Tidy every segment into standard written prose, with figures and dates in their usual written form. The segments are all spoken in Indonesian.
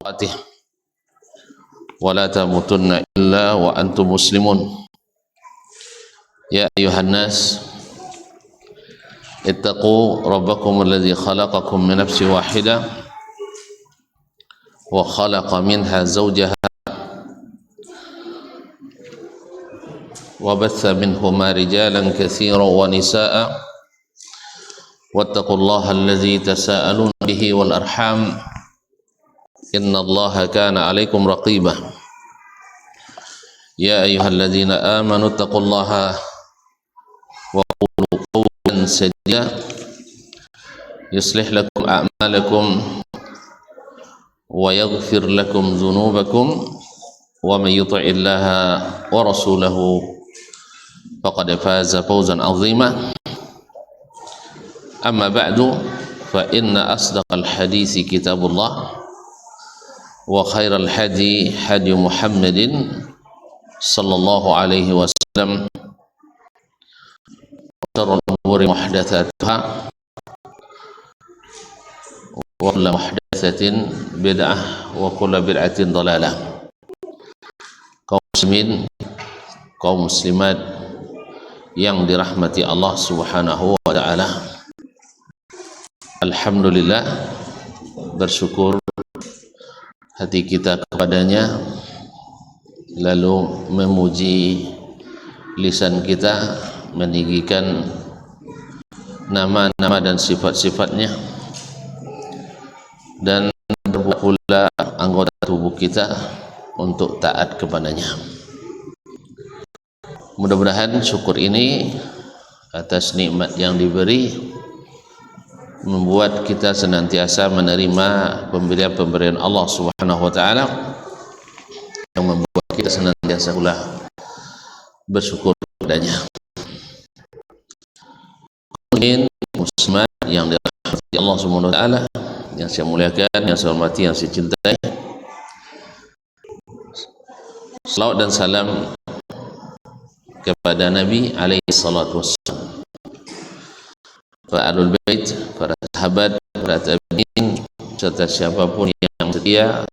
وتقاته ولا تموتن إلا وأنتم مسلمون يا أيها الناس اتقوا ربكم الذي خلقكم من نفس واحدة وخلق منها زوجها وبث منهما رجالا كثيرا ونساء واتقوا الله الذي تساءلون به والأرحام إن الله كان عليكم رقيبا يا أيها الذين آمنوا اتقوا الله وقولوا قولا سديدا يصلح لكم أعمالكم ويغفر لكم ذنوبكم ومن يطع الله ورسوله فقد فاز فوزا عظيما أما بعد فإن أصدق الحديث كتاب الله وخير الهدي هدي محمد صلى الله عليه وسلم وشر الأمور محدثاتها وكل محدثة بدعة وكل بدعة ضلالة. Kaum muslimin, kaum muslimat yang dirahmati Allah Subhanahu wa taala. Alhamdulillah, bersyukur hati kita kepadanya, lalu memuji lisan kita, meninggikan nama-nama dan sifat-sifatnya, dan berbuat pula anggota tubuh kita untuk taat kepadanya. Mudah-mudahan syukur ini atas nikmat yang diberi membuat kita senantiasa menerima pemberian-pemberian Allah Subhanahu wa taala, yang membuat kita senantiasa pula bersyukur kepadanya. Muslimat yang dirahmati Allah Subhanahu wa taala, yang saya muliakan, yang saya hormati, yang saya cintai, salawat dan salam kepada Nabi alaihi salatu wassalam, para ahlul bait, para sahabat, para tabi'in, serta siapapun yang setia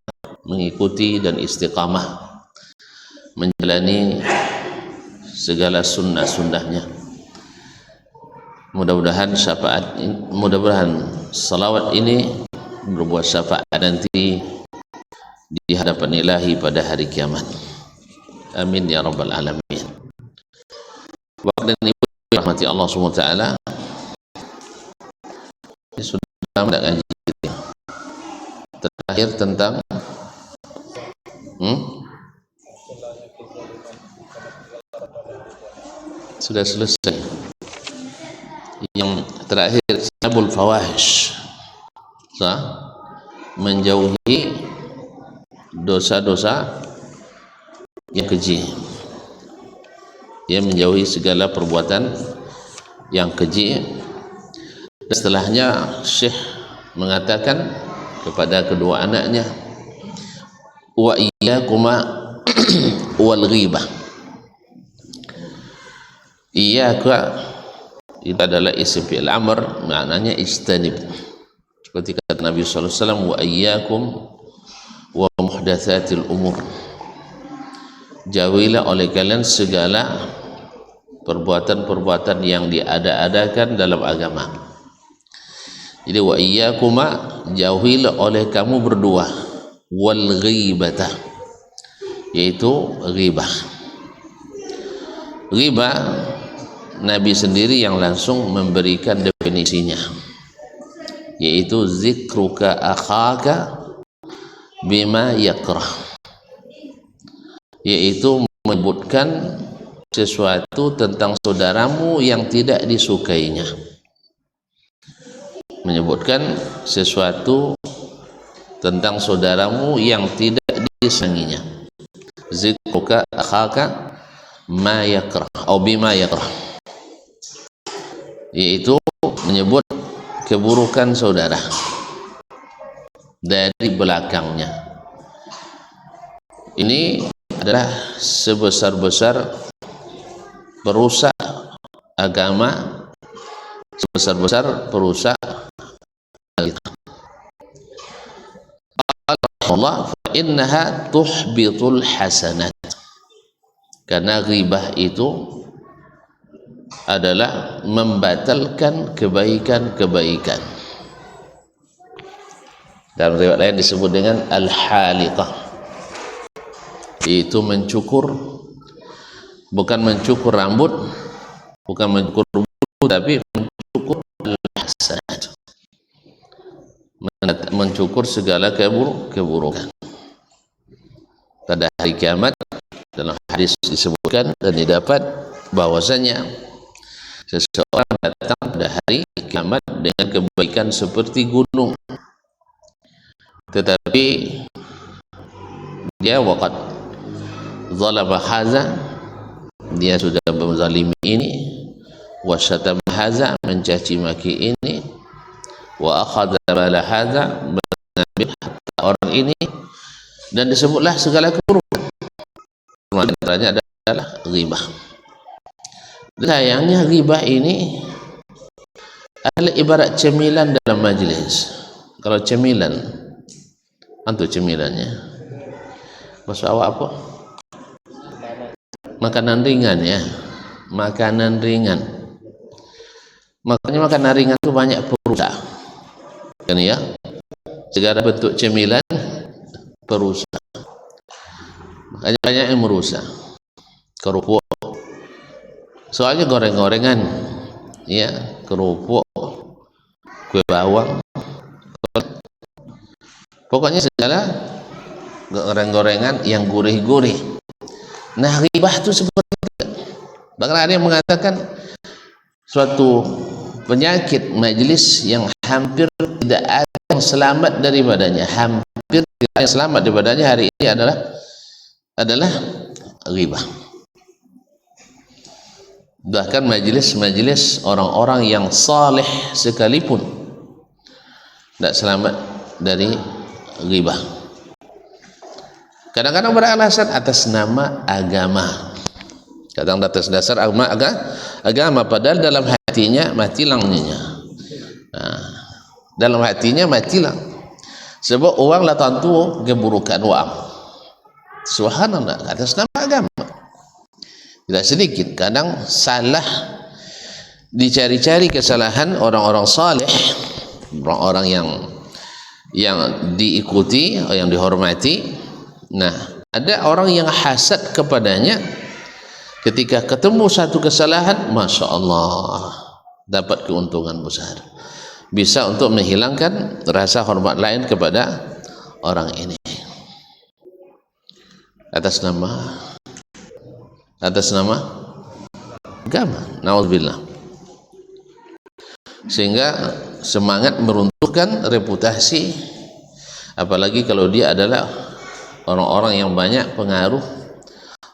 mengikuti dan istiqamah menjalani segala sunnah-sunnahnya. Mudah-mudahan salawat ini berbuat syafaat nanti di hadapan Ilahi pada hari kiamat. Amin ya rabbal alamin. Bapak dan Ibu rahmati Allah Subhanahu wa taala, ini sudah lama tidak ngaji terakhir tentang sudah selesai. Yang terakhir sabul fawahish, menjauhi dosa-dosa yang keji, menjauhi segala perbuatan yang keji. Dan setelahnya Syekh mengatakan kepada kedua anaknya, wa iyyakuma wal ghibah. Iyyaka itu adalah isim fi'il amr, maknanya istanib. Seperti kata Nabi sallallahu alaihi wasallam, wa iyyakum wa muhdatsatil umur. Jauhilah oleh kalian segala perbuatan-perbuatan yang diada-adakan dalam agama. Jadi wa iyyakuma, jauhilah oleh kamu berdua, wal ghibata, yaitu ghibah. Ghibah Nabi sendiri yang langsung memberikan definisinya, yaitu zikruka akhaka bima yakrah, yaitu menyebutkan sesuatu tentang saudaramu yang tidak disukainya. Menyebutkan sesuatu tentang saudaramu yang tidak disenanginya. Zikruka akhaka ma yakrah atau bima yakrah, yaitu menyebut keburukan saudara dari belakangnya. Ini adalah sebesar-besar perusak agama, sebesar-besar perusak kita. rahimahullah, fa innaha tuhbitul hasanat, karena ghibah itu adalah membatalkan kebaikan-kebaikan. Dalam riwayat lain disebut dengan al-haliqah, itu mencukur, bukan mencukur rambut, bukan mencukur bulu, tapi mencukur hasanat, mencukur segala keburukan. Pada hari kiamat dalam hadis disebutkan dan didapat bahwasanya seseorang datang pada hari kiamat dengan kebaikan seperti gunung, tetapi dia waqad zalama haza, dia sudah menzalimi ini, wa syatama haza, mencaci maki ini, wa akhadha bala haza, mengambil harta orang ini, dan disebutlah segala keburukan. Antaranya adalah ghibah. Sayangnya ghibah ini adalah ibarat cemilan dalam majlis. Kalau cemilan, antu cemilannya maksud awak apa? Makanan ringan ya, makanan ringan. Makanya makanan ringan itu banyak perusak, kan ya? Segala bentuk cemilan perusak, makanya banyak yang merusak. Kerupuk, soalnya goreng-gorengan, ya, kerupuk, kue bawang, pokoknya segala goreng-gorengan yang gurih-gurih. Nah, ghibah itu seperti itu. Bahkan ada yang mengatakan suatu penyakit majlis yang hampir tidak ada yang selamat daripadanya, hampir tidak ada yang selamat daripadanya hari ini adalah ghibah. Bahkan majlis-majlis orang-orang yang saleh sekalipun tidak selamat dari ghibah. Kadang-kadang beralasan atas nama agama, kadang atas dasar agama, padahal dalam hatinya mati langnya. Nah, dalam hatinya mati lang, sebab uang lah tentu keburukan uang. Subhanallah, atas nama agama. Tidak sedikit kadang salah, dicari-cari kesalahan orang-orang saleh, orang-orang yang diikuti, yang dihormati. Nah, ada orang yang hasad kepadanya, ketika ketemu satu kesalahan, Masya Allah, dapat keuntungan besar, bisa untuk menghilangkan rasa hormat lain kepada orang ini atas nama agama. Na'udzubillah. Sehingga semangat meruntuhkan reputasi, apalagi kalau dia adalah orang-orang yang banyak pengaruh,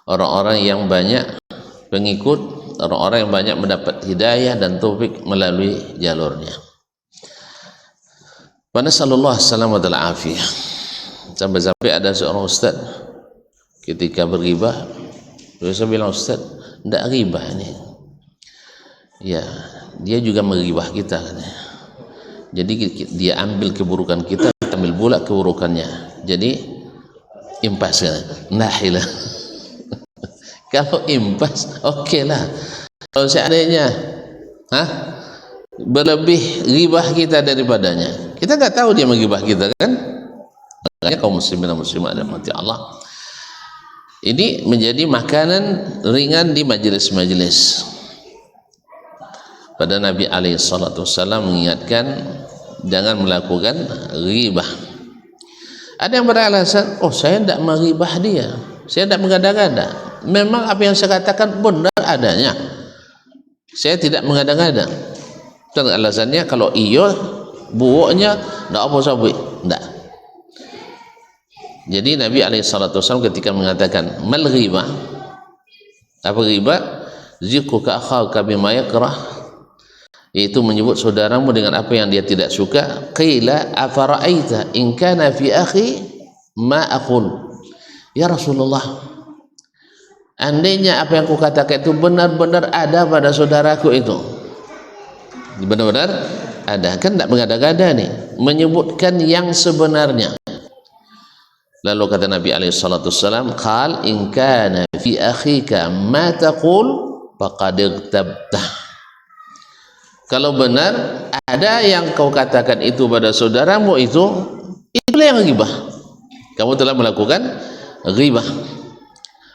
orang-orang yang banyak pengikut, orang-orang yang banyak mendapat hidayah dan taufik melalui jalurnya. Wa nasallallahu alaihi wa afiyah. Sampai-sampai ada seorang ustaz ketika berghibah, biasa bilang, ustaz, tidak ghibah ini. Ya, dia juga menghibah kita katanya. Jadi dia ambil keburukan kita, ambil pula keburukannya. Jadi impas kan? Nahilah. Kalau impas, okey lah. Kalau seandainya berlebih ghibah kita daripadanya, kita nggak tahu dia menghibah kita kan? Makanya kaum muslimin dan muslimat dan mati Allah, ini menjadi makanan ringan di majelis-majelis. Pada Nabi SAW mengingatkan jangan melakukan ghibah. Ada yang beralasan, oh saya tidak menghibah dia, saya tidak mengada-ngada. Memang apa yang saya katakan benar adanya, saya tidak mengada-ngada. Dan alasannya kalau iya buuknya tidak apa sabui, tidak. Jadi Nabi SAW ketika mengatakan mal ghibah, apa ghibah? Zikruka akhaka bima yakrah, yaitu menyebut saudaramu dengan apa yang dia tidak suka. Qila afara'aita in kana fi akhi ma aqul, ya Rasulullah, andainya apa yang aku katakan itu benar-benar ada pada saudaraku itu, benar-benar ada, kan tidak mengada-gada nih, menyebutkan yang sebenarnya. Lalu kata Nabi alaihi salatu wasallam, qal in kana fi akhika ma taqul faqad igtabtah. Kalau benar ada yang kau katakan itu pada saudaramu, itulah yang ghibah. Kamu telah melakukan ghibah.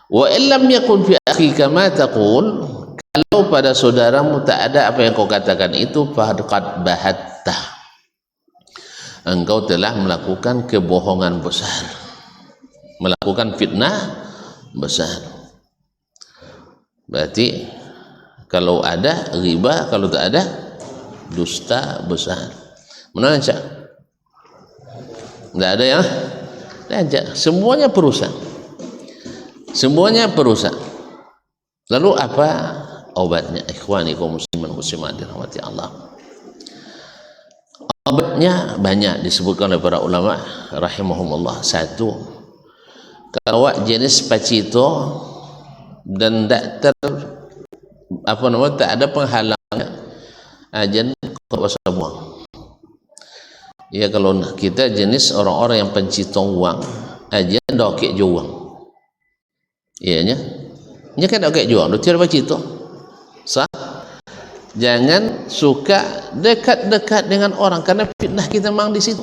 Wa illam yakun fi akhika ma taqul, kalau pada saudaramu tak ada apa yang kau katakan itu, faqad bahatta, engkau telah melakukan kebohongan besar, melakukan fitnah besar. Berarti kalau ada ghibah, kalau tak ada dusta besar. Mana Cak? Tidak ada yang Cak. Semuanya perusak. Semuanya perusak. Lalu apa obatnya? Ikhwani kaum muslimin muslimat dirahmati Allah. Obatnya banyak disebutkan oleh para ulama rahimahumullah. Satu, kalau jenis pacito dan tak tak ada penghalangnya, ajan kau pasal buang. Ya, kalau kita jenis orang-orang yang pencitong uang, ajan dokek juang. Iya nya kan dokek juang, dokek pacito. Sah? Jangan suka dekat-dekat dengan orang, karena fitnah kita memang di situ.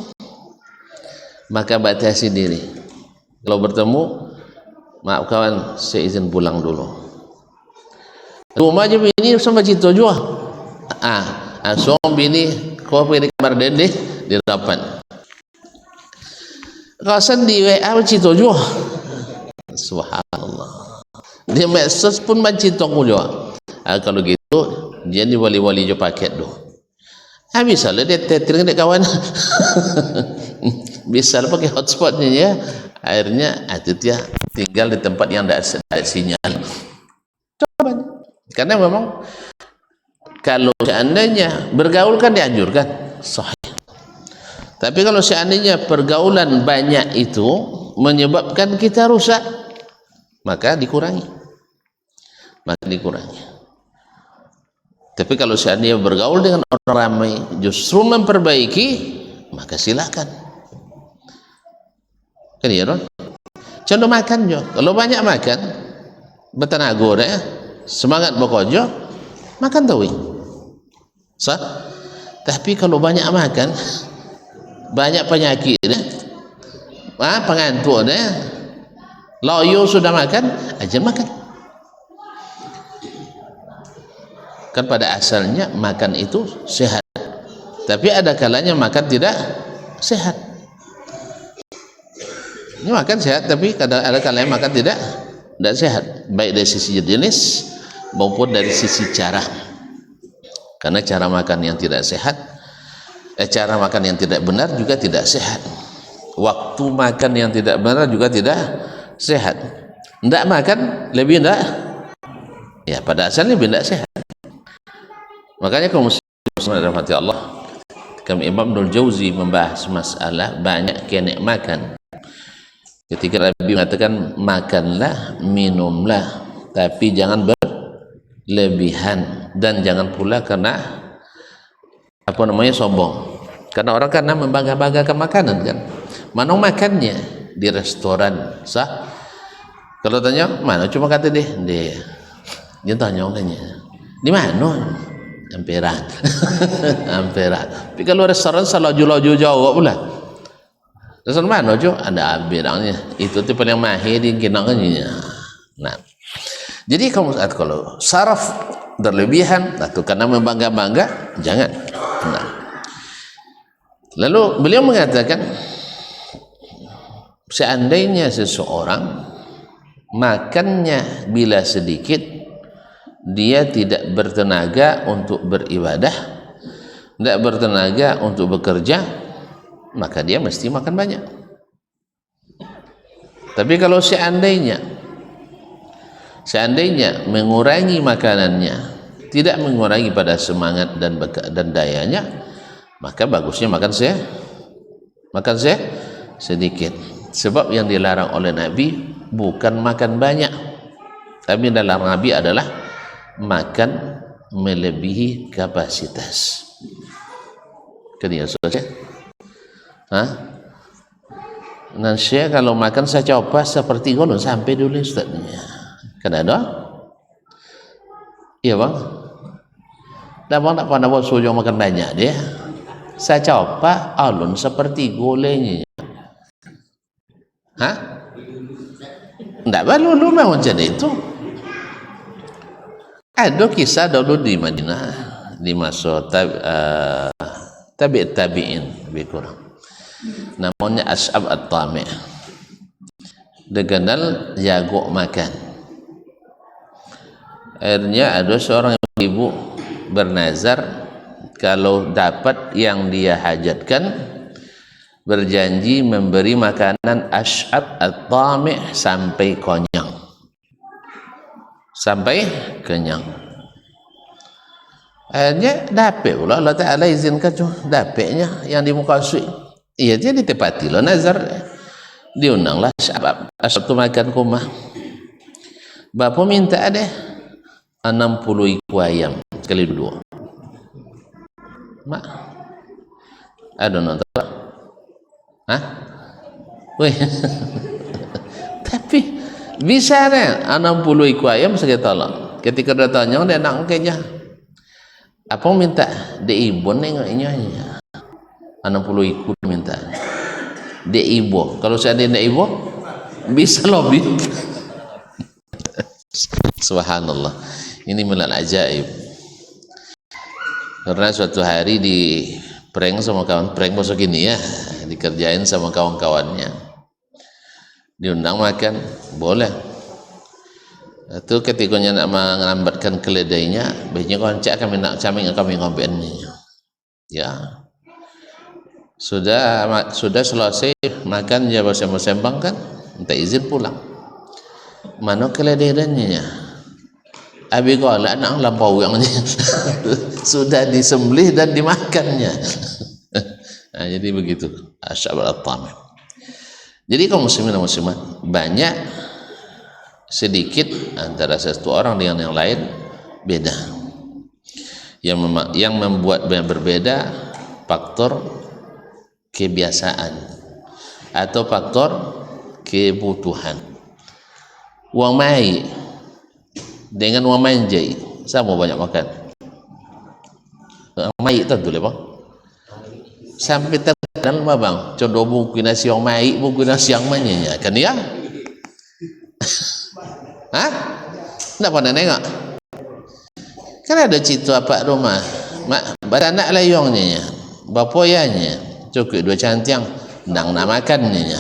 Maka batasi diri. Kalau bertemu, maaf kawan, saya izin pulang dulu. Rumah je bini sama cito jua. Asong bini kau pergi di kamar dende di rapat. Kau sendiri cito jua. Subhanallah. Dia medsos pun mencito jua. Kalau gitu jadi wali-wali je paket tu. Bisa lah dia tetring dengan kawan. Bisa lah pakai hotspotnya ya. Akhirnya itu dia tinggal di tempat yang tidak ada sinyal. Coba. Karena memang kalau seandainya bergaul kan dianjurkan, sahih. Tapi kalau seandainya pergaulan banyak itu menyebabkan kita rusak, maka dikurangi. Tapi kalau seandainya bergaul dengan orang ramai justru memperbaiki, maka silakan. Kan ya, Ron? Contoh makan jo. Kalau banyak makan, bertenaga ya, semangat bekerja, makan tahu. Sah? Tapi kalau banyak makan, banyak penyakit ya. Pengantuk ya. Loyo sudah makan, aja makan. Kan pada asalnya makan itu sehat. Tapi ada kalanya makan tidak sehat. Ini makan sehat, tapi ada kalanya makan tidak sehat, baik dari sisi jenis maupun dari sisi cara. Karena cara makan yang tidak sehat, cara makan yang tidak benar juga tidak sehat. Waktu makan yang tidak benar juga tidak sehat. Tidak makan lebih tidak, ya pada asalnya lebih tidak sehat. Makanya kaum muslimin rahmati Allah, kami Imam Ibnul Jauzi membahas masalah banyak kenek makan. Ketika Nabi mengatakan makanlah, minumlah, tapi jangan berlebihan, dan jangan pula karena sombong. Karena orang karena membangga-banggakan makanan kan. Mana makannya di restoran, sah? Kalau tanya mana, cuma kata dia tanya di mana? Amperan. Tapi kalau restoran salah laju jawab pula. Restoran mana jo? Ada abirangnya. Itu tipe yang mahir di kinangnya. Nah, jadi kamu saat kalau saraf berlebihan atau karena membangga-bangga, jangan. Nah. Lalu beliau mengatakan, seandainya seseorang makannya bila sedikit, dia tidak bertenaga untuk beribadah, tidak bertenaga untuk bekerja, maka dia mesti makan banyak. Tapi kalau seandainya mengurangi makanannya, tidak mengurangi pada semangat dan dayanya, maka bagusnya makan sedikit. Sebab yang dilarang oleh Nabi bukan makan banyak, tapi yang dilarang Nabi adalah makan melebihi kapasitas. Kan ya saudara? Nah, saya kalau makan saya coba seperti golong sampai dulu Ustaz. Kan ada? Iya bang. Dah bang tak pernah buat suruh makan banyak dia. Saya coba alun seperti golenya. Hah? Tidak perlu lu memang macam itu. Ada kisah dulu di Madinah di masa tabi'in lebih kurang. Namanya Ash'ab At-Tami'. Dia kenal jago makan. Akhirnya ada seorang ibu bernazar kalau dapat yang dia hajatkan, berjanji memberi makanan Ash'ab At-Tami' sampai kenyang. Sampai kenyang. Akhirnya dapat pula Allah Ta'ala izinkan tu dapatnya yang dimaksud. Iya dia ditepati lah nazar. Diundanglah Ash'ab tu makan rumah. Bapa minta deh 60 ekor ayam kali dua. Mak ada nonton tak? Hah? Weh. Tapi bisa deh 60 ekor ayam sekitar lah. Ketika datanya dia nak kayaknya apa minta dia ibu nengoknya 60 ekor minta dia ibu. Kalau saya dia ibu bisa lobby. Subhanallah, ini melal ajaib. Karena suatu hari di prank sama kawan, prank masuk gini ya, dikerjain sama kawan-kawannya, diundang makan, boleh. Itu ketikanya nak mengambatkan keledainya, biasanya koncak kami nak kami ngombennya. Ya, sudah selesai makan ya bersembang kan, minta izin pulang. Mana keledainya? Abi kalau anak lampau yang sudah disembelih dan dimakannya. Nah, jadi begitu Ash'ab At-Tami'. Jadi kaum muslimin dan muslimat banyak sedikit antara satu orang dengan yang lain beda. Yang membuat berbeda faktor kebiasaan atau faktor kebutuhan. Wang mai dengan wang manjai sama banyak makan. Mai tentu lah bang. Sampai terkadang bang, contoh buku nasi yang mai, buku nasi yang mana kan ya? Hah? Tak pernah tengok? Kan ada cerita apa rumah, beranak layongnya, bapoyanya, cukup 2 cantiang, ndang nak makannya.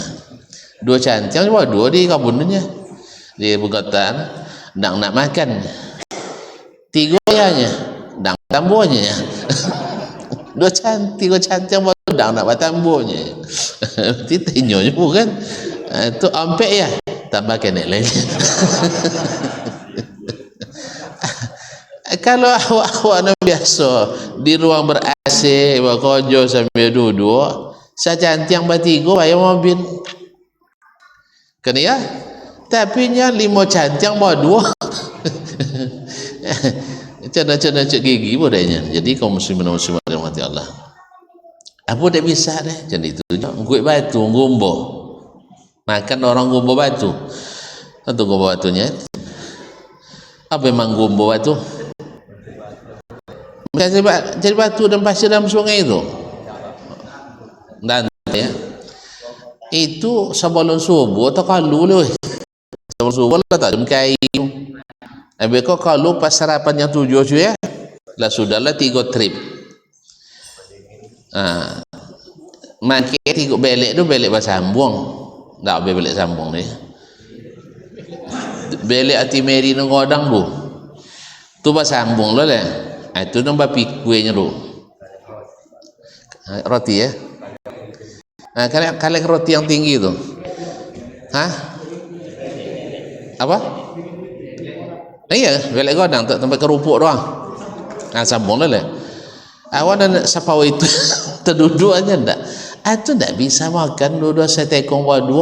2 cantiang cuma 2 di kabunnya, di bukatan. Dang nak makan 3 ayahnya dang tambonya 2 cantik baru dang nak tambonya titinyonya bukan itu ampek ya tambahkan yang lain. Kalau awak biasa di ruang ber-AC berkojo sambil duduk secantik yang bertiga bayar mobil kan ya. Tapi nya 5 cantiang bawa 2. Canda-canda cek gigi bodanya. Jadi kaum muslimin dan muslimat rahmati Allah. Apa tak bisa deh. Jadi itu ngguik batu, ngumbo. Makan orang ngumbo batu. Satu ngumbo batunya. Apa memang ngumbo batu? Jadi batu dan pasir dalam sungai itu. Dan ya. Itu sebelum subuh atau kalau loh. Sebelum tak ada kayu. Habis kalau pas sarapan yang 7 ya, lah sudahlah 3 trip. Makin 3 belek tu belek bersambung. Tak belek sambung ni. Belek hati meri nang godang tu. Tu bersambung lah lah. Itu nambah pikuenya tu. Roti ya. Kalian roti yang tinggi tu. Hah? Apa? Iya, belek godang tak tempat kerupuk doang. Sambung lah. Awak dan sapau itu terduduk aja ndak. Itu ndak bisa makan 2 setekong buat 2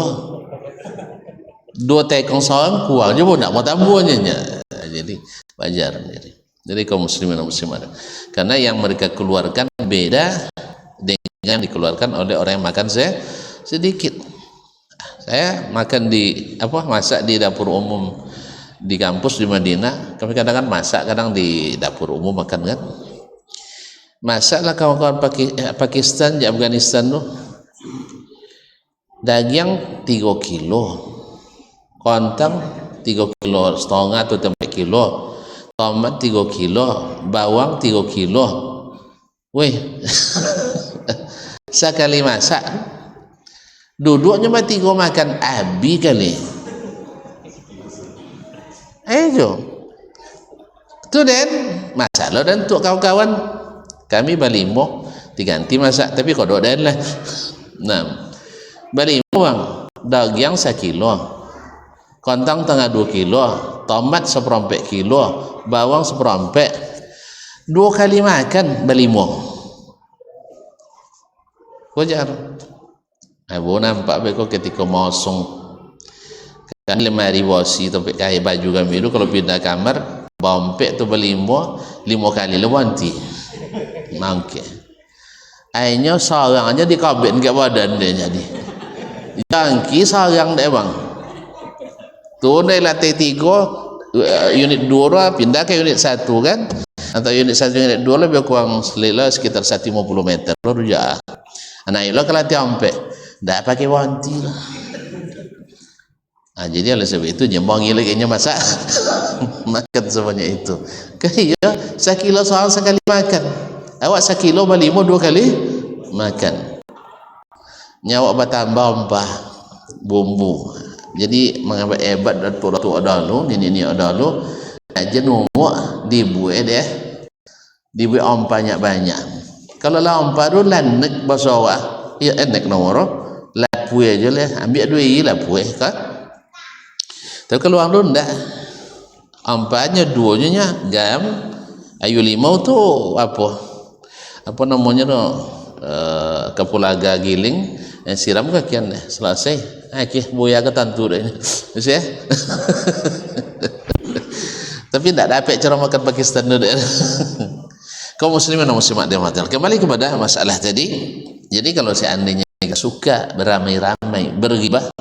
tekong sawang kuah je pun ndak mau tambuhnya. Jadi wajar jadi kaum muslimin dan muslimat. Karena yang mereka keluarkan beda dengan dikeluarkan oleh orang yang makan sedikit. Saya makan di masak di dapur umum di kampus di Madinah. Kami kadang masak, kadang di dapur umum makan kan. Masaklah kawan-kawan Pakistan di Afghanistan tuh. Daging 3 kilo, kontang 3 kilo setengah atau 4 kilo, tomat 3 kilo, bawang 3 kilo. Weh, sekali masak duduknya mah 3 makan abi kali. Ayo tu den masalah dan untuk kawan-kawan kami balimo diganti masak tapi kodok den lah. Nah, balimo bang daging 1 kilo, kontang tengah 2 kilo, tomat 1/4 kilo, bawang 1/4, 2 kali makan balimo. Wajar. Abu nampak beko ketika mosong kan lemari wasi topik kaya baju kami itu kalau pindah kamar bompek tu berlimo 5 kali lewanti mangke akhirnya sarang aja dikabin ke badan dia jadi jangki sarang deh bang tu dari lantai 3 unit 2 pindah ke unit 1 kan atau unit 1 unit 2 lebih kurang selila sekitar 150 meter baru ya anak itu ke lantai 4 dah pakai wanti lah. Nah, jadi oleh sebab itu jembang lagi masak makan semuanya itu. Kaya 1 kilo soal sekali makan. Awak 1 kilo balimo 2 kali makan. Nyawa bertambah empah bumbu. Jadi mengambil hebat datuk-datuk adalu, nini adalu aja numuk dibuat deh. Dibuat ompah banyak. Kalau lah ompah tu lanek basawah, ya enak nomor. Lapui aja lah, ambil 2 lapui kan. Tapi kalau orang tu enggak, ompahnya 2 gam, ayu 5 tu apa namanya tu kapulaga giling, siram kakian deh, selesai. Okey, buaya ke tantu deh, mesti ya. Tapi enggak dapat cara makan Pakistan tu deh. Kaum muslimin dan muslimat dirahmati. Kembali kepada masalah tadi. Jadi kalau seandainya suka beramai-ramai berghibah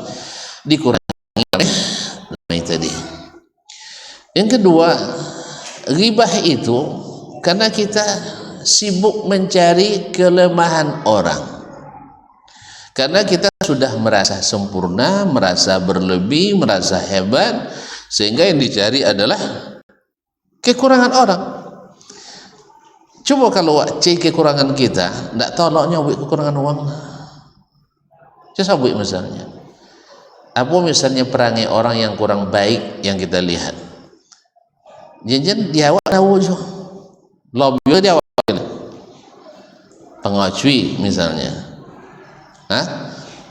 dikurangi ramai tadi. Yang kedua, ghibah itu karena kita sibuk mencari kelemahan orang. Karena kita sudah merasa sempurna, merasa berlebih, merasa hebat, sehingga yang dicari adalah kekurangan orang. Coba kalau cek kekurangan kita, tidak toloknya buat kekurangan uang. Saya sabuk misalnya. Apa misalnya perangai orang yang kurang baik yang kita lihat. Jangan dia awak tahu je. Lobby dia awak pengacui misalnya.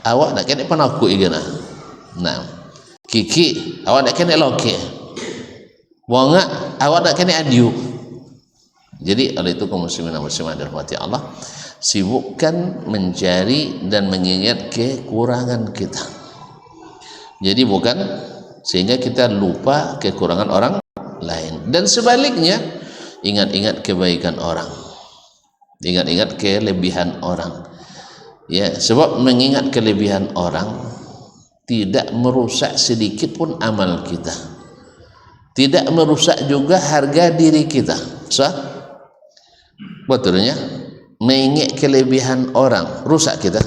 Awak nak kena penakut igana. Nah. Kiki, awak nak kena loke. Wongak, awak nak kena adiu. Jadi oleh itu kaum muslimin dan muslimat dirahmati Allah, sibukkan mencari dan mengingat kekurangan kita. Jadi bukan sehingga kita lupa kekurangan orang lain. Dan sebaliknya, ingat-ingat kebaikan orang. Ingat-ingat kelebihan orang. Ya, sebab mengingat kelebihan orang tidak merusak sedikit pun amal kita. Tidak merusak juga harga diri kita. Sah? Betulnya mengingat kelebihan orang rusak kita.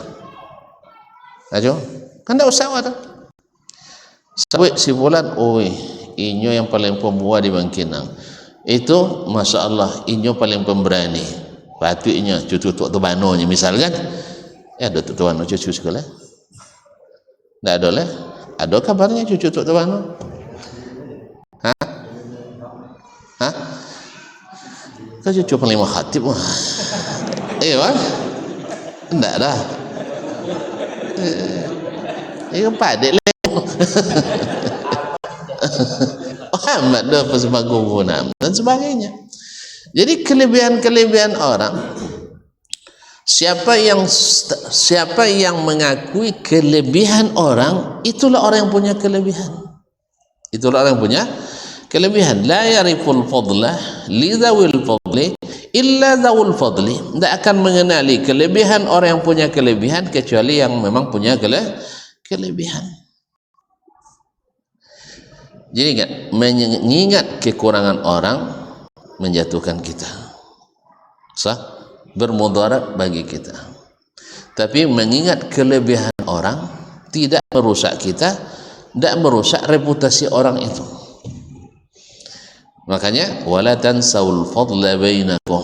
Ajo, kan tak usah ada. Sabit si bulan, oi, inyo yang paling pembuah di Bangkinang. Itu masya Allah, inyo paling pemberani. Patutnya cucu tok tebanonya misalkan. Ada tok tebano cucu sekolah. Tak ada lah. Ada kabarnya cucu tok tebano? Hah? Kau cucu panglima khatib mah. Kan? Enggak dah. Kan padik le. Muhammad dah persemagung dan sebagainya. Jadi kelebihan-kelebihan orang, siapa yang mengakui kelebihan orang, itulah orang yang punya kelebihan. Itulah orang yang punya kelebihan. La yariful fadlah li dzawil fadli illa dzawul fadli. Tidak akan mengenali kelebihan orang yang punya kelebihan kecuali yang memang punya kelebihan. Jadi ingat, mengingat kekurangan orang menjatuhkan kita, bermudarat bagi kita. Tapi mengingat kelebihan orang tidak merusak kita, tidak merusak reputasi orang itu. Makanya wala tansaul fadla bainakum,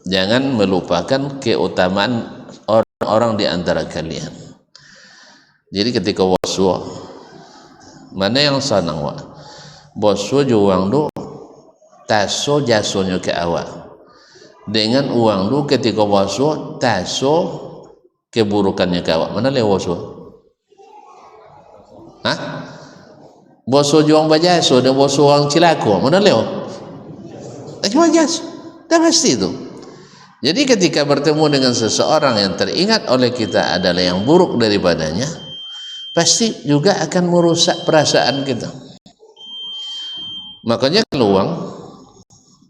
jangan melupakan keutamaan orang-orang di antara kalian. Jadi ketika waswa, mana yang sanang wa boswo juang do taso jasonyo ke awak, dengan uang do ketika waswa taso keburukannya ke awak, mana le waswa? Hah? Boswo juang bajaso dan boswo orang cilako, mana le? Cuma jas, dah pasti itu. Jadi ketika bertemu dengan seseorang yang teringat oleh kita adalah yang buruk daripadanya, pasti juga akan merusak perasaan kita. Makanya kalau uang,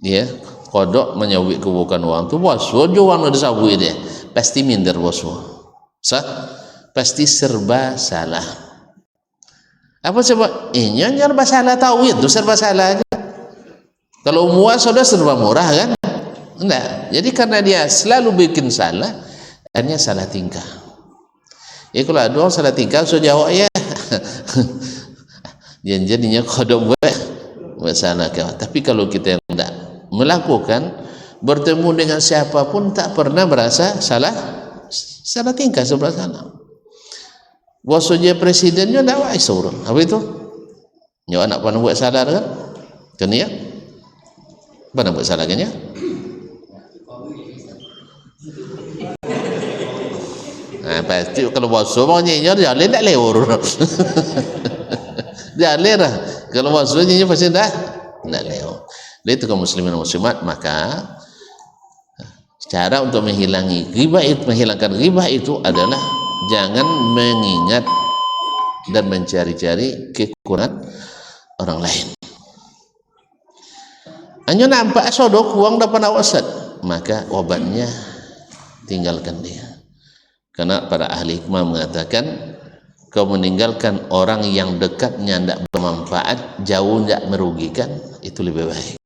ya, kodok menyawik kebukan uang tu boswo juang ada sabui dia, pasti minder boswo, pasti serba salah. Apa sebab? Ini serba salah, tahu itu serba salah aja. Kalau muas sudah serba murah kan? Enggak. Jadi karena dia selalu bikin salah, akhirnya salah tingkah. Ya kalau ada orang salah tingkah, so jawab ya. Jadinya kodok buat salah. Tapi kalau kita yang tidak melakukan, bertemu dengan siapapun tak pernah merasa salah tingkah, serba salah. Bosnya presidennya tidak wais urun. Apa itu? Nyawa nak pernah buat salah kan? Kan ya? Pernah buat salah kan ya? Nah, pasti kalau bosnya mau nyanyi dia tak lewur. Dia lera. Kalau bosnya nyanyi pasti dah tak lewur. Jadi itu kaum muslimin dan muslimat, maka cara untuk menghilangkan ghibah itu adalah jangan mengingat dan mencari-cari kekurangan orang lain. Hanya nampak sodok uang dapat awasat, maka obatnya tinggalkan dia. Karena para ahli hikmah mengatakan, kau meninggalkan orang yang dekatnya tidak bermanfaat, jauh tidak merugikan, itu lebih baik.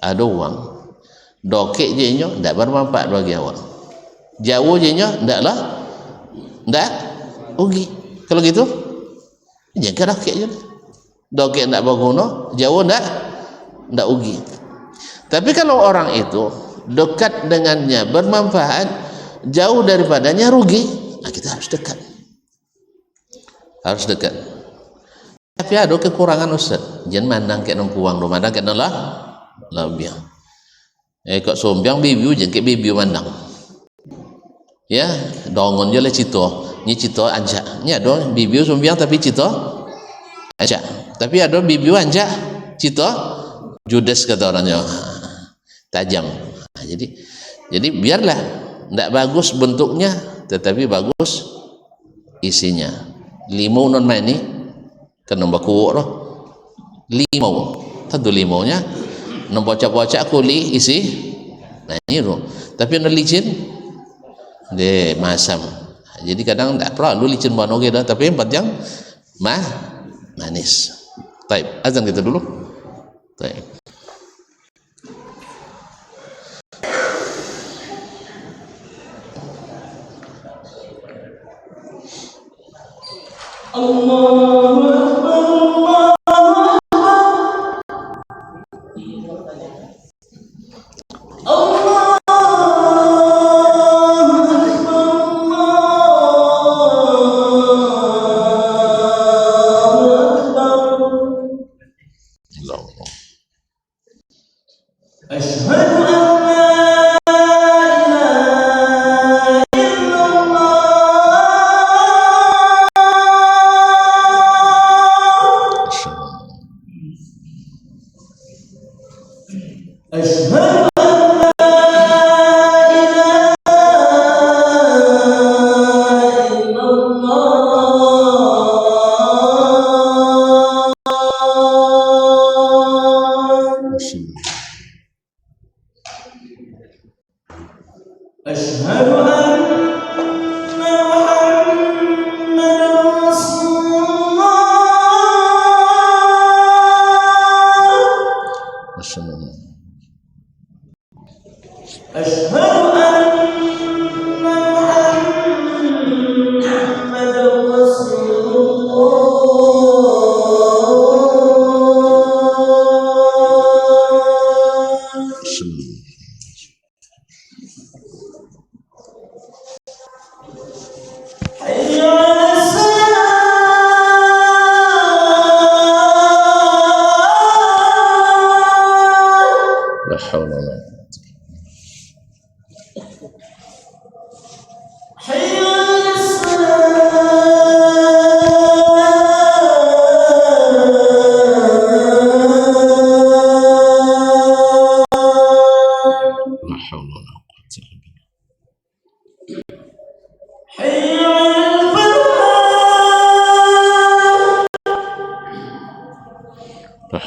Ada uang dokek je nyo tidak bermanfaat bagi awak, jauh je nyo tidak rugi. Kalau gitu jangan dokek je, dokek tidak berguna, jauh tidak rugi. Tapi kalau orang itu dekat dengannya bermanfaat, jauh daripadanya rugi, nah kita harus dekat, tapi ada kekurangan Ustaz, jangan mandang ke nompuang, mandang ke nolah biang. Kok sombiang bibiu jangan ke bibiu mandang, ya dongon je lah cito, ni cito anjak, ni ada bibiu sombiang tapi cito anjak, tapi ada bibiu anjak cito judes kata orangnya, tajam. Nah, jadi biarlah tidak bagus bentuknya, tetapi bagus isinya. Limau non main ni kan nombor kuok roh. Limau, tentu limaunya nombor bocak kuli isi. Nah ini roh. Tapi non licin, de masam. Jadi kadang tak perlu licin bano kita, tapi yang penting manis. Baik, azan kita dulu. Baik. Allahu Akbar, Allahu Akbar. Asyhadu an la ilaha illallah.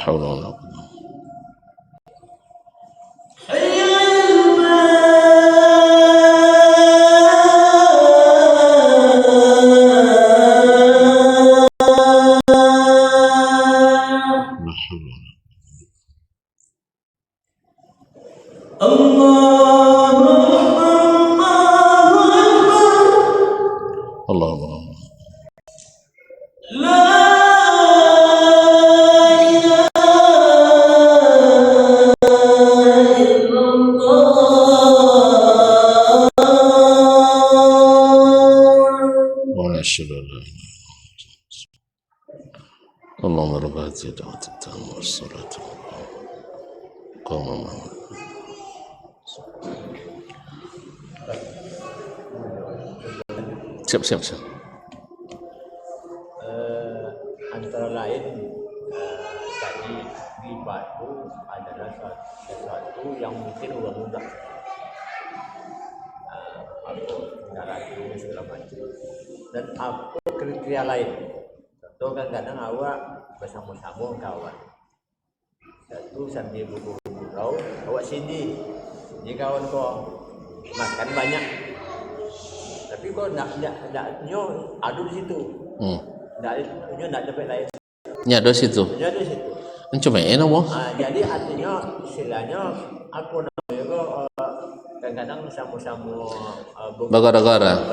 haula wala quwwata. Allah. Allahumma rabb hadhihi da'wati tamma was-salatu qawma siap. Antara lain tadi ghibah itu adalah sesuatu yang mungkin orang mudah apa segala macam, dan apa kriteria lain. Contoh kadang-kadang awak bersama-sama kawan satu sambil bergurau, awak sini ni kawan kau makan banyak, tapi kau nak nyo adu di situ, nyo nak dapat lain nyado situ cuma enak boh. Jadi artinya istilahnya aku namanya kau kadang-kadang sama-sama bagara-gara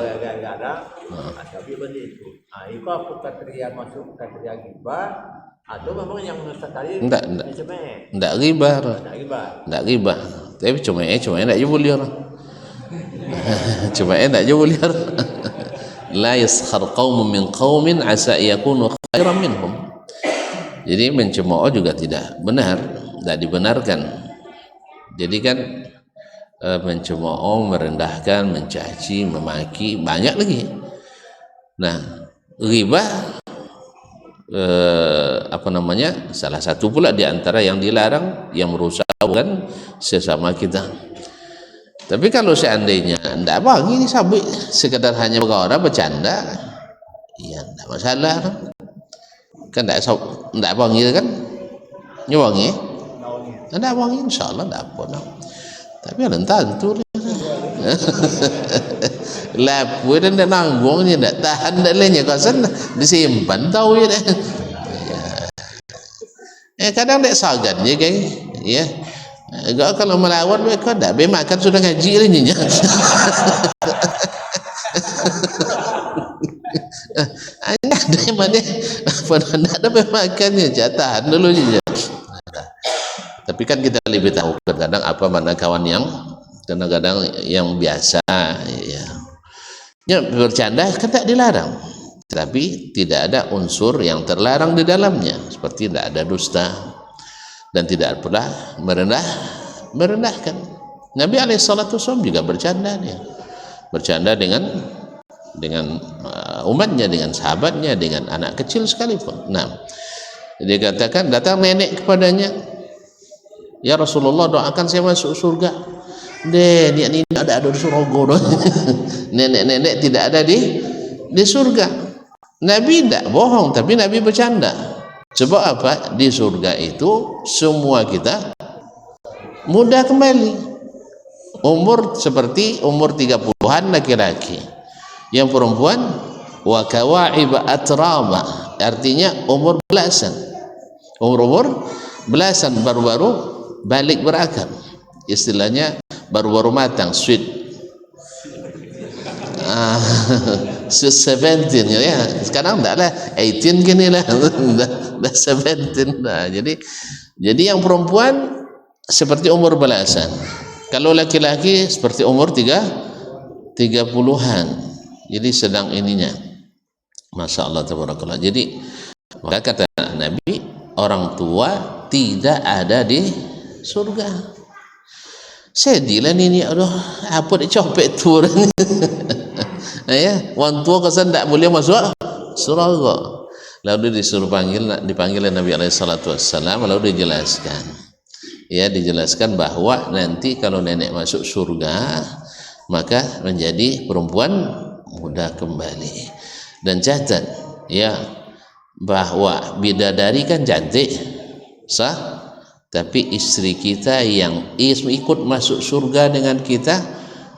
tapi begitu. Itu apa kriteria masuk kriteria ghibah atau memang yang sekali enggak ghibah tapi cuma enak je boleh cuma enak je boleh. La yaskhar qaumun min qaumin asa yakunu khairan minhum. Jadi mencemooh juga tidak benar, tidak dibenarkan. Jadi kan mencemooh, merendahkan, mencaci, memaki, banyak lagi. Nah, ghibah salah satu pula di antara yang dilarang, yang merusak hubungan sesama kita. Tapi kalau seandainya tidak bagi ini sabit, sekedar hanya bergurau bercanda, ya tidak masalah kan, tidak bagi kan, nyewangi, tidak bagi, insyaallah tidak apa. Tapi ada tentu lapu dan tidak nanggung, tidak tahan, tidak lainnya kasan disimpan tahu ya. Kadang tidak sagan je kan, ya. Kalau melawan mereka tak boleh makan, sudah ngaji ni nya. Ada yang mana nak dapat makannya, jatahan dulu je. Tapi kan kita lebih tahu kadang apa mana kawan yang kadang-kadang yang biasa ya bercanda kan tak dilarang, tapi tidak ada unsur yang terlarang di dalamnya, seperti tidak ada dusta dan tidak pula merendahkan. Nabi SAW juga bercanda dengan umatnya, dengan sahabatnya, dengan anak kecil sekalipun. Nah, dia katakan, datang nenek kepadanya, ya Rasulullah, doakan saya masuk surga. Nenek ini ada di surga. Nenek-nenek tidak ada di surga. Nabi tidak bohong, tapi Nabi bercanda. Sebab apa? Di surga itu semua kita muda kembali. Umur seperti umur 30-an laki-laki. Yang perempuan wa kawa'iba atrama, artinya umur belasan. Umur belasan baru-baru balik berakal. Istilahnya baru-baru matang, sweet 17 ya. Sekarang enggak lah 18 gini lah. Dah 17 dah. Jadi yang perempuan seperti umur belasan. Kalau laki-laki seperti umur 30-an. Jadi sedang ininya. Masya Allah tabarakallah. Jadi maka kata Nabi, orang tua tidak ada di surga. Sedihlah ini, aduh, apa dia copet tu orang ya, orang tua kesan tak boleh masuk surga. Lalu disuruh dipanggil Nabi SAW, lalu dijelaskan bahwa nanti kalau nenek masuk surga maka menjadi perempuan muda kembali. Dan catat ya, bahwa bidadari kan cantik, sah, tapi istri kita yang ikut masuk surga dengan kita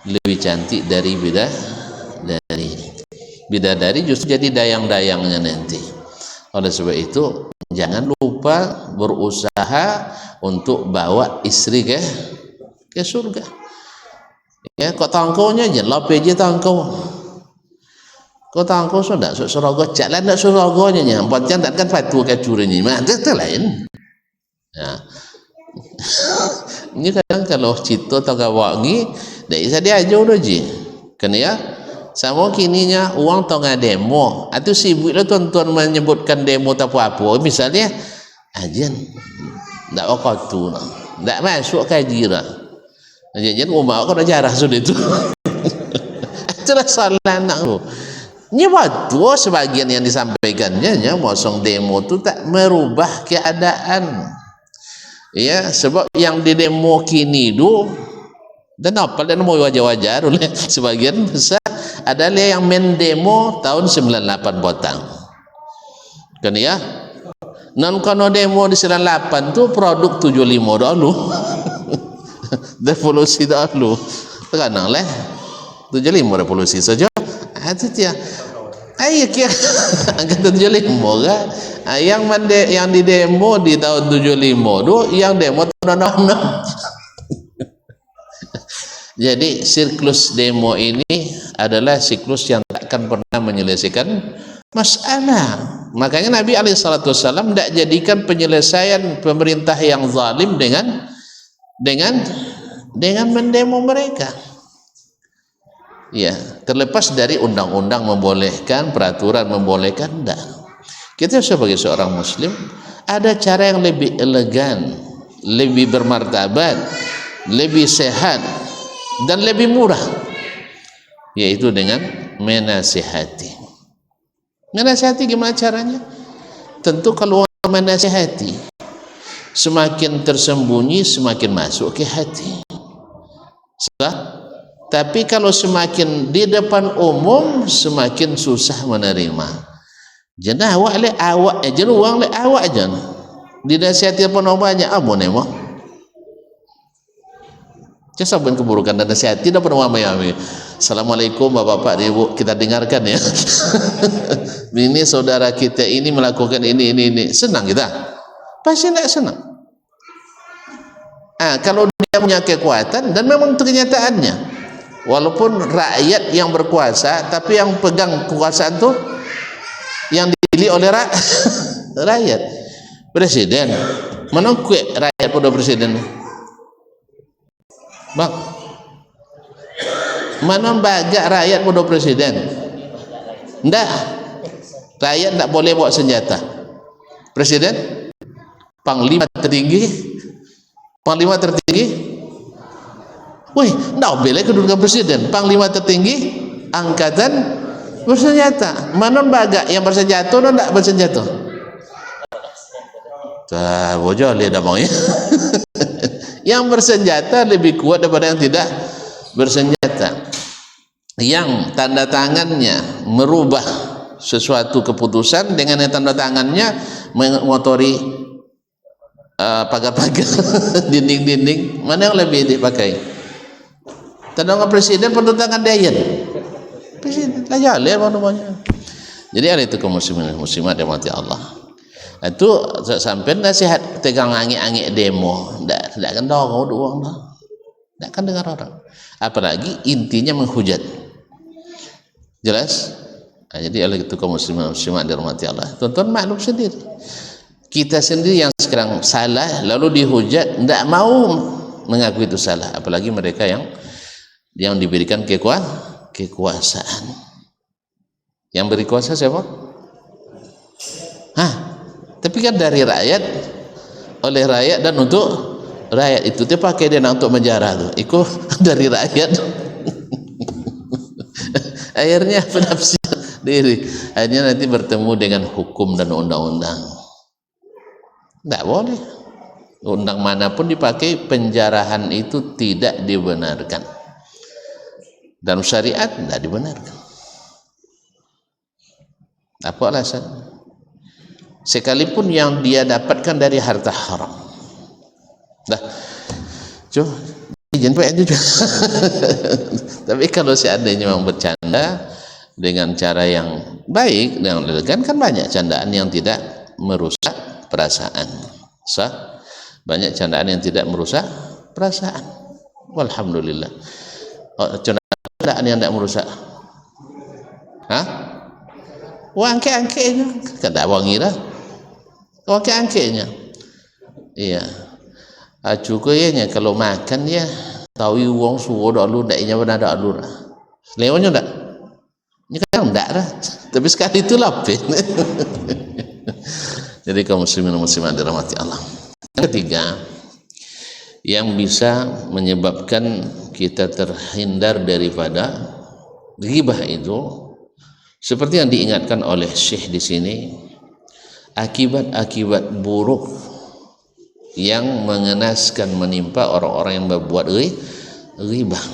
lebih cantik dari bidadari justru jadi dayang-dayangnya nanti. Oleh sebab itu jangan lupa berusaha untuk bawa istri ke surga. Ya, kok tangkaunya je lope je tangkau. Kau tangkau sudah surga jalan nak surganya nya. Pancen tak kan fatu ke curenya. Mak tu lain. Ya. Ini kadang kalau cito atau gawangi dak bisa diajar dah je. Kan ya? Sama kininya uang tengah demo. Atau sibuk lah tuan-tuan menyebutkan demo tak apa-apa. Misalnya ajian ndak waktu nak. Ndak masuk kaji lah. Ajian rumah kau dah jarah sudah itu. Itulah salah nak tu. Ini waktu sebagian yang disampaikannya mosong demo tu tak merubah keadaan. Ya, sebab yang di demo kini tu dan apa dan mau wajar-wajar oleh sebagian besar adalah yang main demo tahun 98 batang. Kan ya? Non kono demo di 98 tu produk 75 dulu. Revolusi dulu. Terkadang lah 75 revolusi saja. Itu dia. Ayo kira angkat 75 kan? Yang di demo di tahun 75 tu yang demo tahun 66. Jadi siklus demo ini adalah siklus yang takkan pernah menyelesaikan masalah. Makanya Nabi SAW tidak jadikan penyelesaian pemerintah yang zalim dengan mendemo mereka. Ya, terlepas dari undang-undang membolehkan, peraturan membolehkan, tidak. Kita sebagai seorang muslim ada cara yang lebih elegan, lebih bermartabat, lebih sehat dan lebih murah, yaitu dengan menasihati. Menasihati gimana caranya? Tentu kalau menasihati semakin tersembunyi semakin masuk ke hati. Tapi kalau semakin di depan umum semakin susah menerima. Jenah awak aja ruang le awak aja. Dinasihati apa banyak amun emo. Jasabun keburukan dan nasihati dapat ramai-ramai. Assalamualaikum Bapak-bapak Ibu, kita dengarkan ya. Ini saudara kita ini melakukan ini. Senang kita? Pasti tidak senang. Kalau dia punya kekuatan dan memang kenyataannya. Walaupun rakyat yang berkuasa, tapi yang pegang kekuasaan tu yang dipilih oleh rakyat. Presiden, mana kue rakyat pada presiden? Bang, mana bagak rakyat pada presiden? Ndak, rakyat tak boleh bawa senjata. Presiden, panglima tertinggi. Wih, ndak boleh kedudukan presiden, panglima tertinggi angkatan bersenjata. Mana bagak yang bersenjata atau ndak bersenjata? Tah, bojol dia dah mau ya. Yang bersenjata lebih kuat daripada yang tidak bersenjata. Yang tanda tangannya merubah sesuatu keputusan dengan yang tanda tangannya mengotori pagar-pagar, dinding-dinding. Mana yang lebih dipakai? Tanda presiden penuh tangan dayan. Presiden lah jalan namanya. Jadi ada itu kaum muslimat yang mati Allah. Itu sampai nasihat tegang angin demo. Tak kan dorong uang dah. Tak kan dengar orang. Apalagi intinya menghujat. Jelas? Jadi oleh itu kaum muslimat yang mati Allah. Tuan-tuan maklum sendiri. Kita sendiri yang sekarang salah lalu dihujat, tidak mau mengakui itu salah. Apalagi mereka yang diberikan kekuasaan. Yang beri kuasa siapa? Tapi kan dari rakyat, oleh rakyat dan untuk rakyat. Itu dia pakai dia untuk menjarah tu. Itu dari rakyat. Akhirnya penafsir diri. Akhirnya nanti bertemu dengan hukum dan undang-undang. Tidak boleh. Undang manapun dipakai, penjarahan itu tidak dibenarkan. Dalam syariat tidak dibenarkan. Apa alasan? sekalipun yang dia dapatkan dari harta haram. Dah, cuy, jangan itu. Tapi kalau seandainya memang bercanda dengan cara yang baik, dengan elegan, kan banyak candaan yang tidak merusak perasaan. Sah? Banyak candaan yang tidak merusak perasaan. Walhamdulillah. Oh, candaan yang tidak merusak. Hah? Wah, angke-angkenya kan tak wangi dah. Angke-angkenya. Iya. Cukupnya kalau makan ya tahu uang suwo dak lu dak nya benar dak lu. Leonnya dak. Ini kan enggak dah. Tapi sekali itu lapin. Jadi kaum muslimin dan muslimat dirahmati Allah. Yang ketiga, yang bisa menyebabkan kita terhindar daripada ghibah itu, seperti yang diingatkan oleh Syekh di sini, akibat-akibat buruk yang mengenaskan menimpa orang-orang yang berbuat ghibah.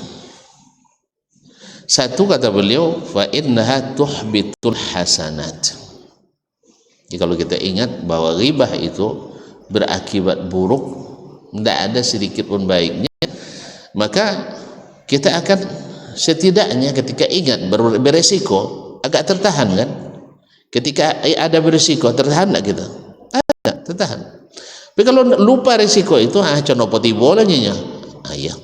Satu, kata beliau, fa innaha tuhbitul hasanat. Jadi kalau kita ingat bahwa ghibah itu berakibat buruk, tidak ada sedikit pun baiknya, maka kita akan setidaknya ketika ingat beresiko agak tertahan kan. Ketika ada beresiko tertahan tak kita? Ada, tertahan. Tapi kalau lupa resiko itu, cono poti bola nya. Iya.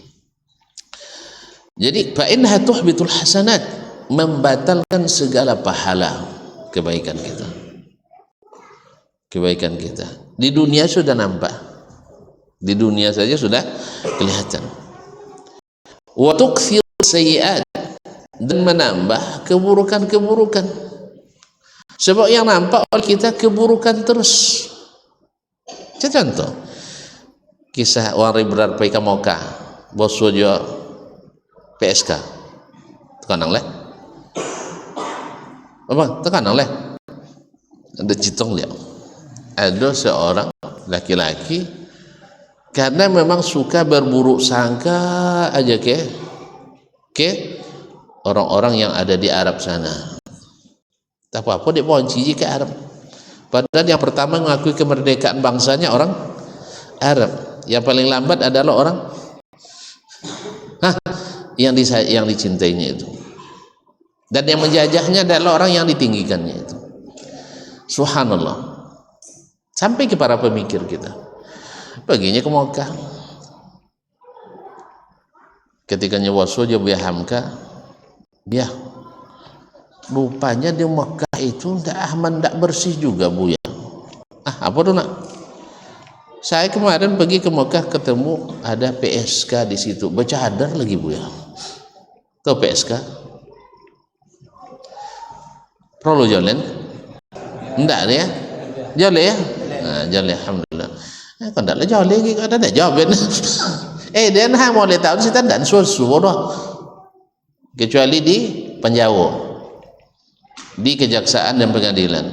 Jadi fa innaha tuhbitul hasanat, membatalkan segala pahala kebaikan kita. Kebaikan kita di dunia sudah nampak, di dunia saja sudah kelihatan. Wa tukthir sayyi'at, dan menambah keburukan-keburukan. Sebab yang nampak oleh kita keburukan terus. Contoh kisah orang berar pergi ke Moka, bos jo PSK tekanang leh apa tekanang leh ada citong dia, ada seorang laki-laki karena memang suka berburuk sangka aja ke orang-orang yang ada di Arab sana. Tak apa-apa dia ponci ke Arab, padahal yang pertama mengakui kemerdekaan bangsanya orang Arab, yang paling lambat adalah orang yang dicintainya itu, dan yang menjajahnya adalah orang yang ditinggikannya itu. Subhanallah. Sampai ke para pemikir kita, baginya ke Mekah, ketika nyewaso dia bihamka dia rupanya di Mekah itu ndak bersih juga bu ya. Apa tuh nak? Saya kemarin pergi ke Mekah ketemu ada PSK di situ, bercadar lagi bu ya. Tahu PSK? Prolo jalan? Ndak ada ya? Jalan ya? Nah, jalan alhamdulillah. Kan ndak lah jalan lagi, kan ada jawab. Dia nah mau lihat tahu sih dan susu bodoh. Kecuali di penjauh, di kejaksaan dan pengadilan.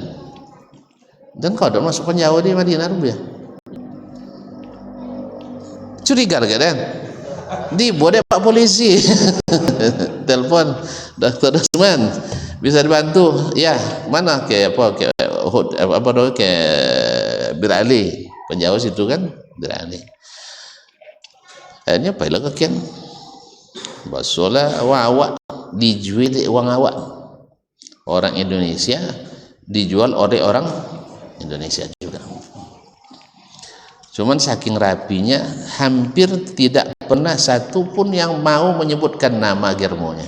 Dan kau udah masuk penjauh di Madinah ya? Curiga kan? Di boleh Pak polisi. Telepon Dr. Dasman, bisa dibantu? Ya, mana ke Bir Ali, penjauh situ kan Bir Ali. Akhirnya paylah ke kian. Basola awak dijual uang awak. Orang Indonesia dijual oleh orang Indonesia juga. Cuman saking rapinya, hampir tidak pernah satu pun yang mau menyebutkan nama germonya.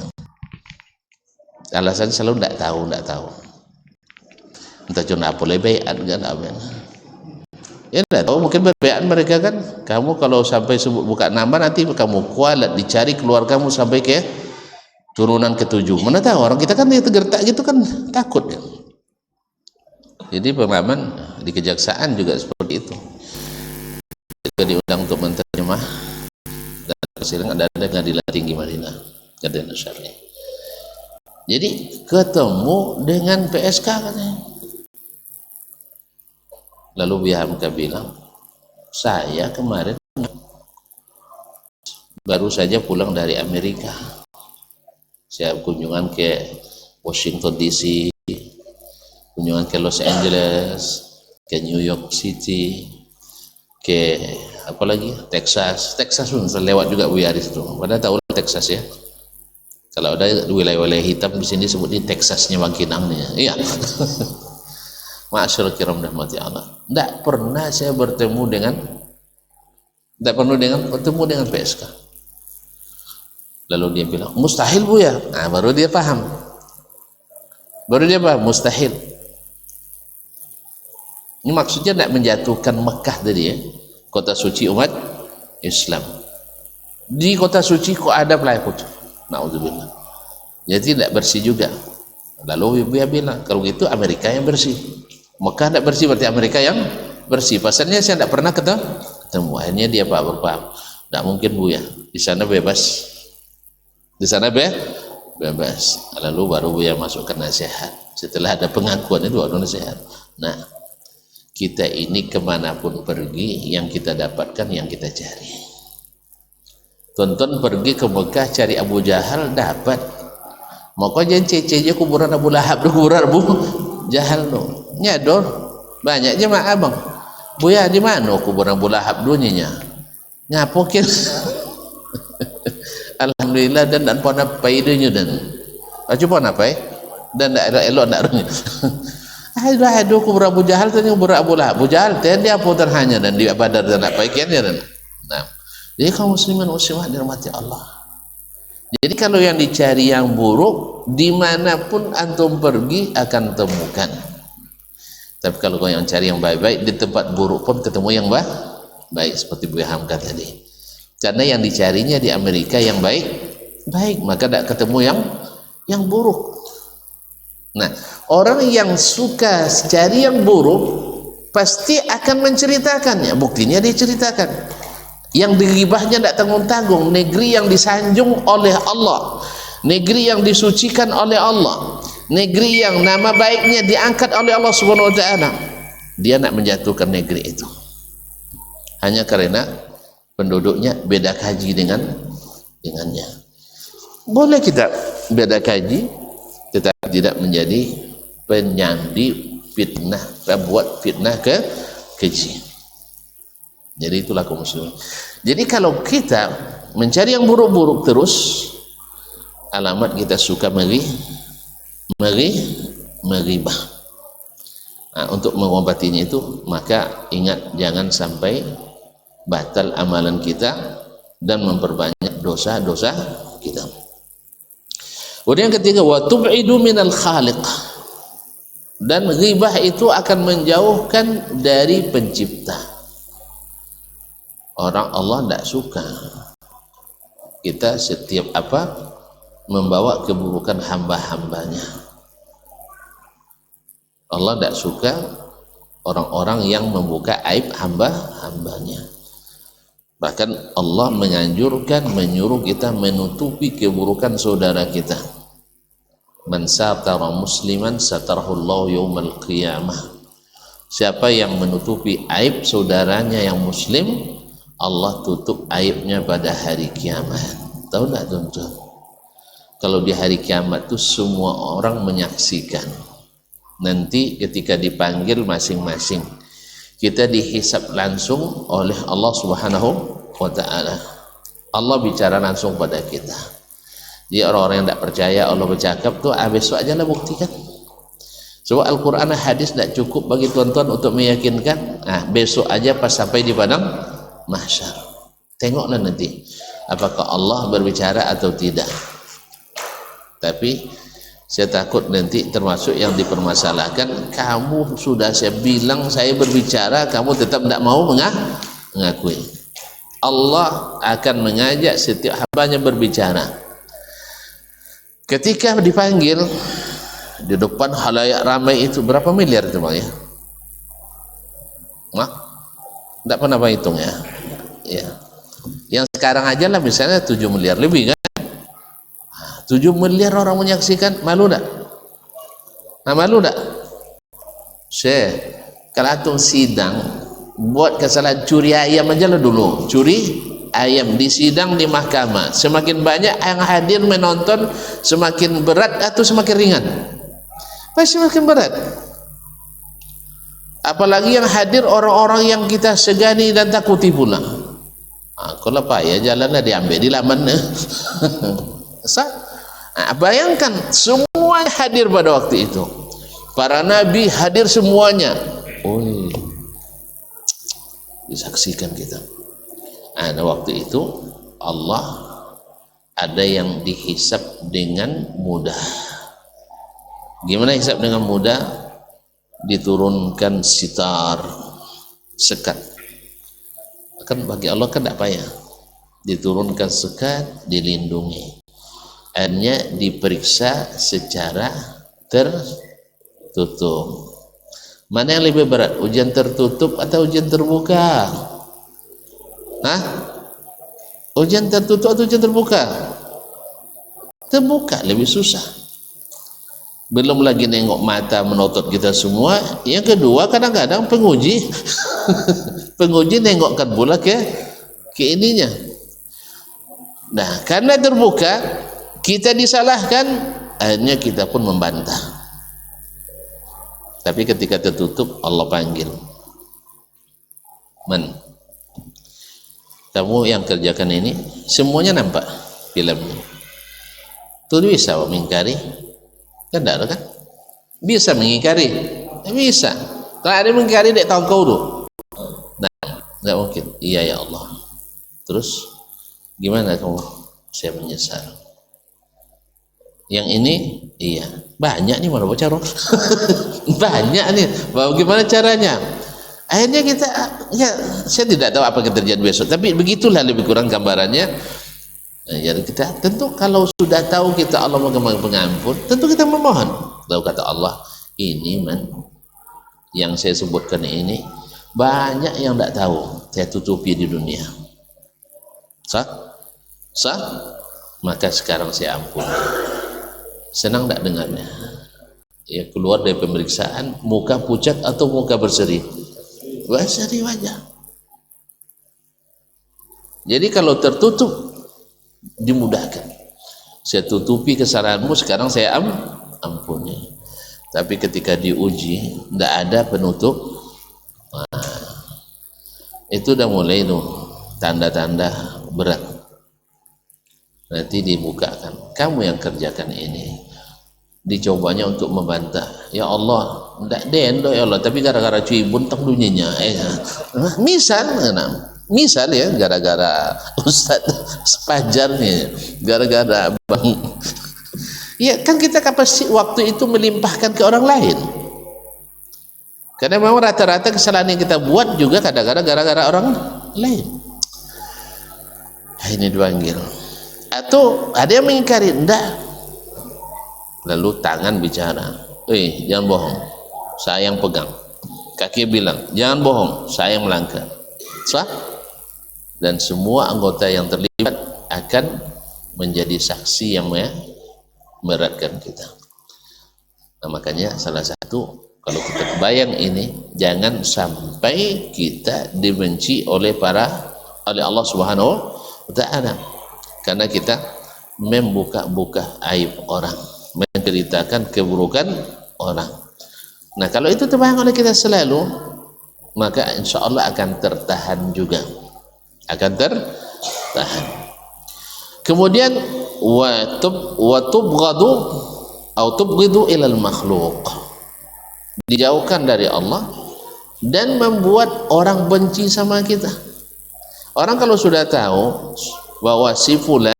Alasan selalu tidak tahu. Entah cuma apa lebih kan apa. Ya tidak tahu, mungkin berbaikan mereka kan. Kamu kalau sampai sebut buka nama nanti kamu kualat dicari keluargamu sampai ke turunan ke-7. Mana tahu orang kita kan tergertak gitu kan, takut ya. Jadi pengalaman di kejaksaan juga seperti itu. Ketika diundang untuk menterjemah dan persidangan ada pengadilan tinggi Madinah, pengadilan syariah. Jadi ketemu dengan PSK katanya. Lalu Bihamka bilang, saya kemarin baru saja pulang dari Amerika. Saya kunjungan ke Washington DC, kunjungan ke Los Angeles, ke New York City, ke apa lagi, Texas pun lewat juga Buya di situ. Pada tahu Texas ya, kalau ada wilayah-wilayah hitam di sini sebut ini Texasnya Bangkinang nih, iya. Ma'asyarul kiram rahmati Allah, tidak pernah saya bertemu dengan PSK. Lalu dia bilang mustahil Buya. Nah, baru dia paham mustahil. Ini maksudnya tidak menjatuhkan Mekah tadi ya, kota suci umat Islam. Di kota suci kok ada pelaku, naudzubillah, jadi tidak bersih juga. Lalu Buya bilang kalau gitu Amerika yang bersih, Mekah tidak bersih, berarti Amerika yang bersih. Pasalnya saya tidak pernah ketemu. Akhirnya dia berpaham, tidak mungkin Buya, di sana bebas, di sana bebas. Lalu baru Buya masukkan nasihat. Setelah ada pengakuan itu baru nasihat. Nah, kita ini kemanapun pergi, yang kita dapatkan yang kita cari. Tonton pergi ke Mekah cari Abu Jahal, dapat. Mau kau jangan cece kuburan Abu Lahab, kuburan Abu Jahal no. Nyador banyak jemaah bang. Buya di mana kuburan Abu Lahab dunia? Nyapokin. Alhamdulillah dan pon apa idenya dan coba apa dan tidak elok tidak aduh kubur Abu Jahal tadi kubur Abu Lahab. Abu Jahal tadi dia pun terhanya dan di Badar dan apa ikannya dan nah, jadi kaum muslimin muslimat dirahmati Allah. Jadi kalau yang dicari yang buruk, dimanapun antum pergi akan temukan. Tapi kalau kau yang cari yang baik-baik, di tempat buruk pun ketemu yang baik, seperti Buya Hamka tadi. Karena yang dicarinya di Amerika yang baik, maka tidak ketemu yang buruk. Nah, orang yang suka cari yang buruk pasti akan menceritakannya. Buktinya dia ceritakan. Yang digibahnya tidak tanggung-tanggung, negeri yang disanjung oleh Allah, negeri yang disucikan oleh Allah, negeri yang nama baiknya diangkat oleh Allah Subhanahu wa taala. Dia nak menjatuhkan negeri itu hanya karena penduduknya beda kaji dengannya. Boleh kita beda kaji, tetapi tidak menjadi penyandi fitnah, buat fitnah keji. Jadi itulah kaum muslimin. Jadi kalau kita mencari yang buruk-buruk terus, alamat kita suka meribah. Nah, untuk mengobatinya itu maka ingat jangan sampai batal amalan kita dan memperbanyak dosa-dosa kita. Kemudian yang ketiga, wa tub'idu minal khaliq, dan ghibah itu akan menjauhkan dari pencipta. Orang Allah tidak suka kita setiap membawa keburukan hamba-hambanya. Allah tidak suka orang-orang yang membuka aib hamba-hambanya. Bahkan Allah menyuruh kita menutupi keburukan saudara kita. Man satara musliman satarahullahu yaumal qiyamah. Siapa yang menutupi aib saudaranya yang muslim, Allah tutup aibnya pada hari kiamat. Tahu tak tuan-tuan? Kalau di hari kiamat itu semua orang menyaksikan. Nanti ketika dipanggil masing-masing, kita dihisab langsung oleh Allah Subhanahu wa taala. Allah bicara langsung pada kita. Jadi orang-orang yang tidak percaya Allah bercakap tuh besok aja lah buktikan. Sebab Al-Quran hadis tidak cukup bagi tuan-tuan untuk meyakinkan. Besok aja pas sampai di padang mahsyar, tengoklah nanti apakah Allah berbicara atau tidak. Tapi saya takut nanti termasuk yang dipermasalahkan, kamu sudah saya bilang saya berbicara, kamu tetap tidak mau mengakui. Allah akan mengajak setiap hambanya berbicara. Ketika dipanggil di depan halayak ramai itu, berapa miliar itu bang ya? Tidak pernah hitung ya. Yang sekarang aja lah misalnya 7 miliar lebih kan. 7 miliar orang menyaksikan, malu tak? Malu tak? Kalau antum sidang buat kesalahan curi ayam aja lah dulu, curi ayam di sidang di mahkamah, semakin banyak yang hadir menonton, semakin berat atau semakin ringan? Pasti semakin berat. Apalagi yang hadir orang-orang yang kita segani dan takuti pula. Kalau payah jalanlah diambil di laman. Bayangkan semua hadir pada waktu itu. Para nabi hadir semuanya. Disaksikan kita. Nah, waktu itu Allah ada yang dihisab dengan mudah. Gimana hisab dengan mudah? Diturunkan sitar, sekat. Kan bagi Allah kan tidak payah. Diturunkan sekat, dilindungi. Akhirnya diperiksa secara tertutup. Mana yang lebih berat, ujian tertutup atau ujian terbuka? Ujian tertutup atau ujian terbuka? Terbuka lebih susah. Belum lagi nengok mata menutup kita semua. Yang kedua, kadang-kadang penguji penguji nengokkan pula ke ininya. Nah, karena terbuka, kita disalahkan, akhirnya kita pun membantah. Tapi ketika tertutup, Allah panggil, kamu yang kerjakan ini semuanya nampak filmnya. Tuh bisa mengingkari? Kan tidak ada kan? Bisa mengingkari? Bisa. Kalau ada mengingkari, dia tahu kau dulu. Nah, tidak mungkin. Iya ya Allah. Terus gimana kamu? Saya menyesal. Yang ini, iya. Banyak nih, mana baca roh. Banyak nih. Bagaimana caranya? Akhirnya kita, ya, saya tidak tahu apa yang terjadi besok. Tapi begitulah lebih kurang gambarannya. Jadi kita tentu kalau sudah tahu kita Allah mengampuni pengampun, tentu kita memohon. Lalu kata Allah, ini yang saya sebutkan ini banyak yang tidak tahu, saya tutupi di dunia. Sah? Maka sekarang saya ampuni. Senang tidak dengarnya? Ya, keluar dari pemeriksaan, muka pucat atau muka berseri? Berseri wajah. Jadi kalau tertutup, dimudahkan. Saya tutupi kesalahanmu, sekarang saya ampuni. Tapi ketika diuji tidak ada penutup, itu udah mulai tuh tanda-tanda berat. Nanti dibukakan, kamu yang kerjakan ini. Dicobanya untuk membantah, ya Allah, tidak dendok ya Allah, tapi gara-gara cuy buntang dunianya. Misal ya, gara-gara Ustadz sepajar nih, gara-gara bang, ya kan kita kapasitas waktu itu melimpahkan ke orang lain. Karena memang rata-rata kesalahan yang kita buat juga kadang-kadang gara-gara orang lain. Ini dipanggil. Atau ada yang mengingkari, enggak. Lalu tangan bicara, jangan bohong, saya yang pegang. Kaki bilang, jangan bohong, saya yang melangkah. Sah? Dan semua anggota yang terlibat akan menjadi saksi yang meratkan kita. Nah, makanya salah satu, kalau kita bayang ini, jangan sampai kita dibenci oleh Allah Subhanahu wa Ta'ala, karena kita membuka-buka aib orang, menceritakan keburukan orang. Nah, kalau itu terbayang oleh kita selalu, maka insya Allah akan tertahan juga. Akan tertahan. Kemudian watubghadu atau tubghidu ilal makhluk, dijauhkan dari Allah dan membuat orang benci sama kita. Orang kalau sudah tahu bahwa si fulan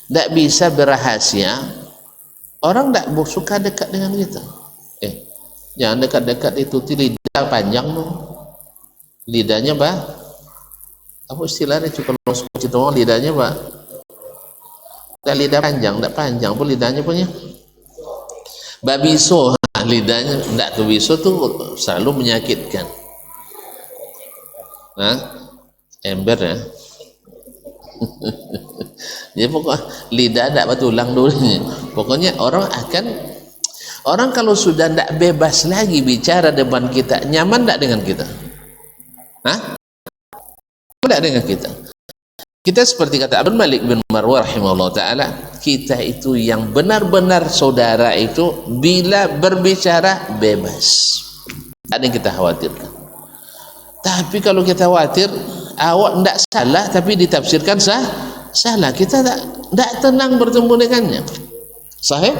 tidak bisa berrahasia, orang tidak suka dekat dengan kita. Jangan dekat-dekat, itu lidah panjang tuh. Lidahnya apa istilahnya, kalau kita ngomong lidahnya lidah panjang, tidak panjang pun lidahnya punya babiso. Lidahnya tidak kebiso tuh selalu menyakitkan. Ember ya. Jadi pokoknya lidah tidak betulang dulu. Pokoknya orang kalau sudah tidak bebas lagi bicara depan kita, nyaman tidak dengan kita? Tidak dengan kita. Kita seperti kata Abdul Malik bin Marwah rahimahullah ta'ala, kita itu yang benar-benar saudara itu bila berbicara bebas. ada yang kita khawatirkan. Tapi kalau kita khawatir awak tidak salah tapi ditafsirkan salah, kita tak tenang bertemu dengannya. Sahih?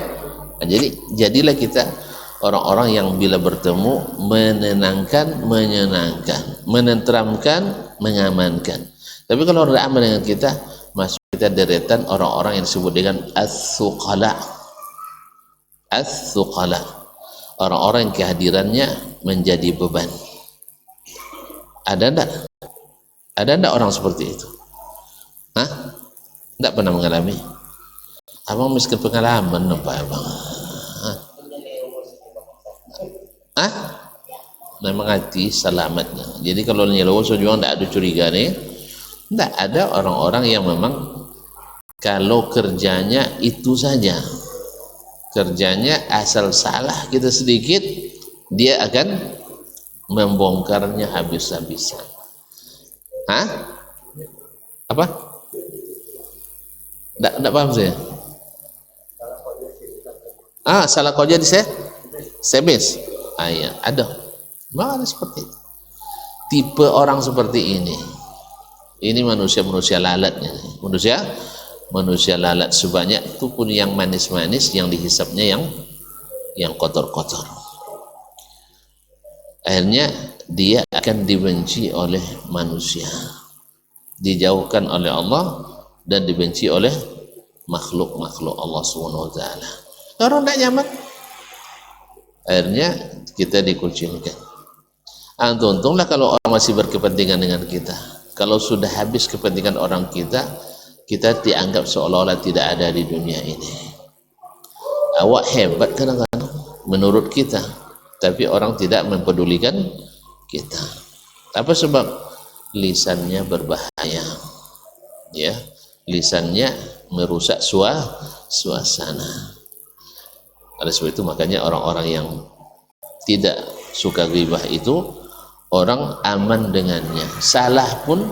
Nah, jadi jadilah kita orang-orang yang bila bertemu menenangkan, menyenangkan, menenteramkan, mengamankan. Tapi kalau tidak aman dengan kita, masuk kita deretan orang-orang yang disebut dengan as-suqala. As-suqala, orang-orang yang kehadirannya menjadi beban. Ada enggak orang seperti itu? Hah? Enggak pernah mengalami? Abang miskin pengalaman apa abang? Hah? Memang hati selamatnya. Jadi kalau nyelowo juga enggak ada curiga nih. Enggak ada orang-orang yang memang kalau kerjanya itu saja. Kerjanya asal salah kita sedikit, dia akan membongkarnya habis-habisan. Hah? Apa? Enggak paham saya. Salah kerja di sebes. Iya, ada. Mana seperti itu. Tipe orang seperti ini. Ini manusia-manusia lalatnya. Manusia lalat sebanyak itu pun yang manis-manis, yang dihisapnya yang kotor-kotor. Akhirnya dia akan dibenci oleh manusia, dijauhkan oleh Allah dan dibenci oleh makhluk-makhluk Allah Subhanahu wa taala. Orang tidak nyaman, akhirnya kita dikucilkan. Untunglah kalau orang masih berkepentingan dengan kita. Kalau sudah habis kepentingan orang kita dianggap seolah-olah tidak ada di dunia ini. Awak hebat kadang-kadang menurut kita, tapi orang tidak mempedulikan kita. Apa sebab? Lisannya berbahaya, ya, lisannya merusak suasana. Oleh sebab itu makanya orang-orang yang tidak suka ghibah itu orang aman dengannya. Salah pun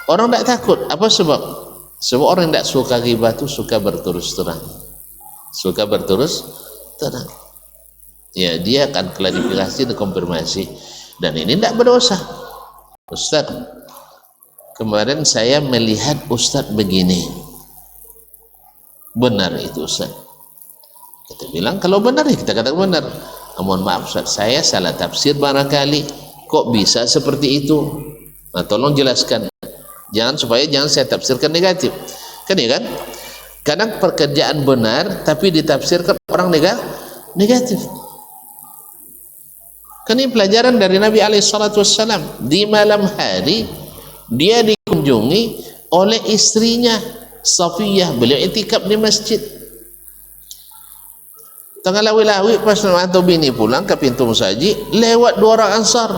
orang tidak takut. Apa sebab? Sebab orang yang tidak suka ghibah itu suka berterus terang. Ya, dia akan klarifikasi dan konfirmasi, dan ini tidak berdosa. Ustaz, kemarin saya melihat Ustaz begini, benar itu Ustaz? Kita bilang kalau benar ya kita katakan benar. Mohon maaf Ustaz, saya salah tafsir barangkali, kok bisa seperti itu? Nah, tolong jelaskan, jangan saya tafsirkan negatif, kan ya kan? Kadang pekerjaan benar tapi ditafsirkan orang negatif. Kan ini pelajaran dari Nabi SAW. Di malam hari dia dikunjungi oleh istrinya Safiyah, beliau itikaf di masjid. Tengah lawi-lawi pas atau bini pulang ke pintu musaji, lewat dua orang Ansar.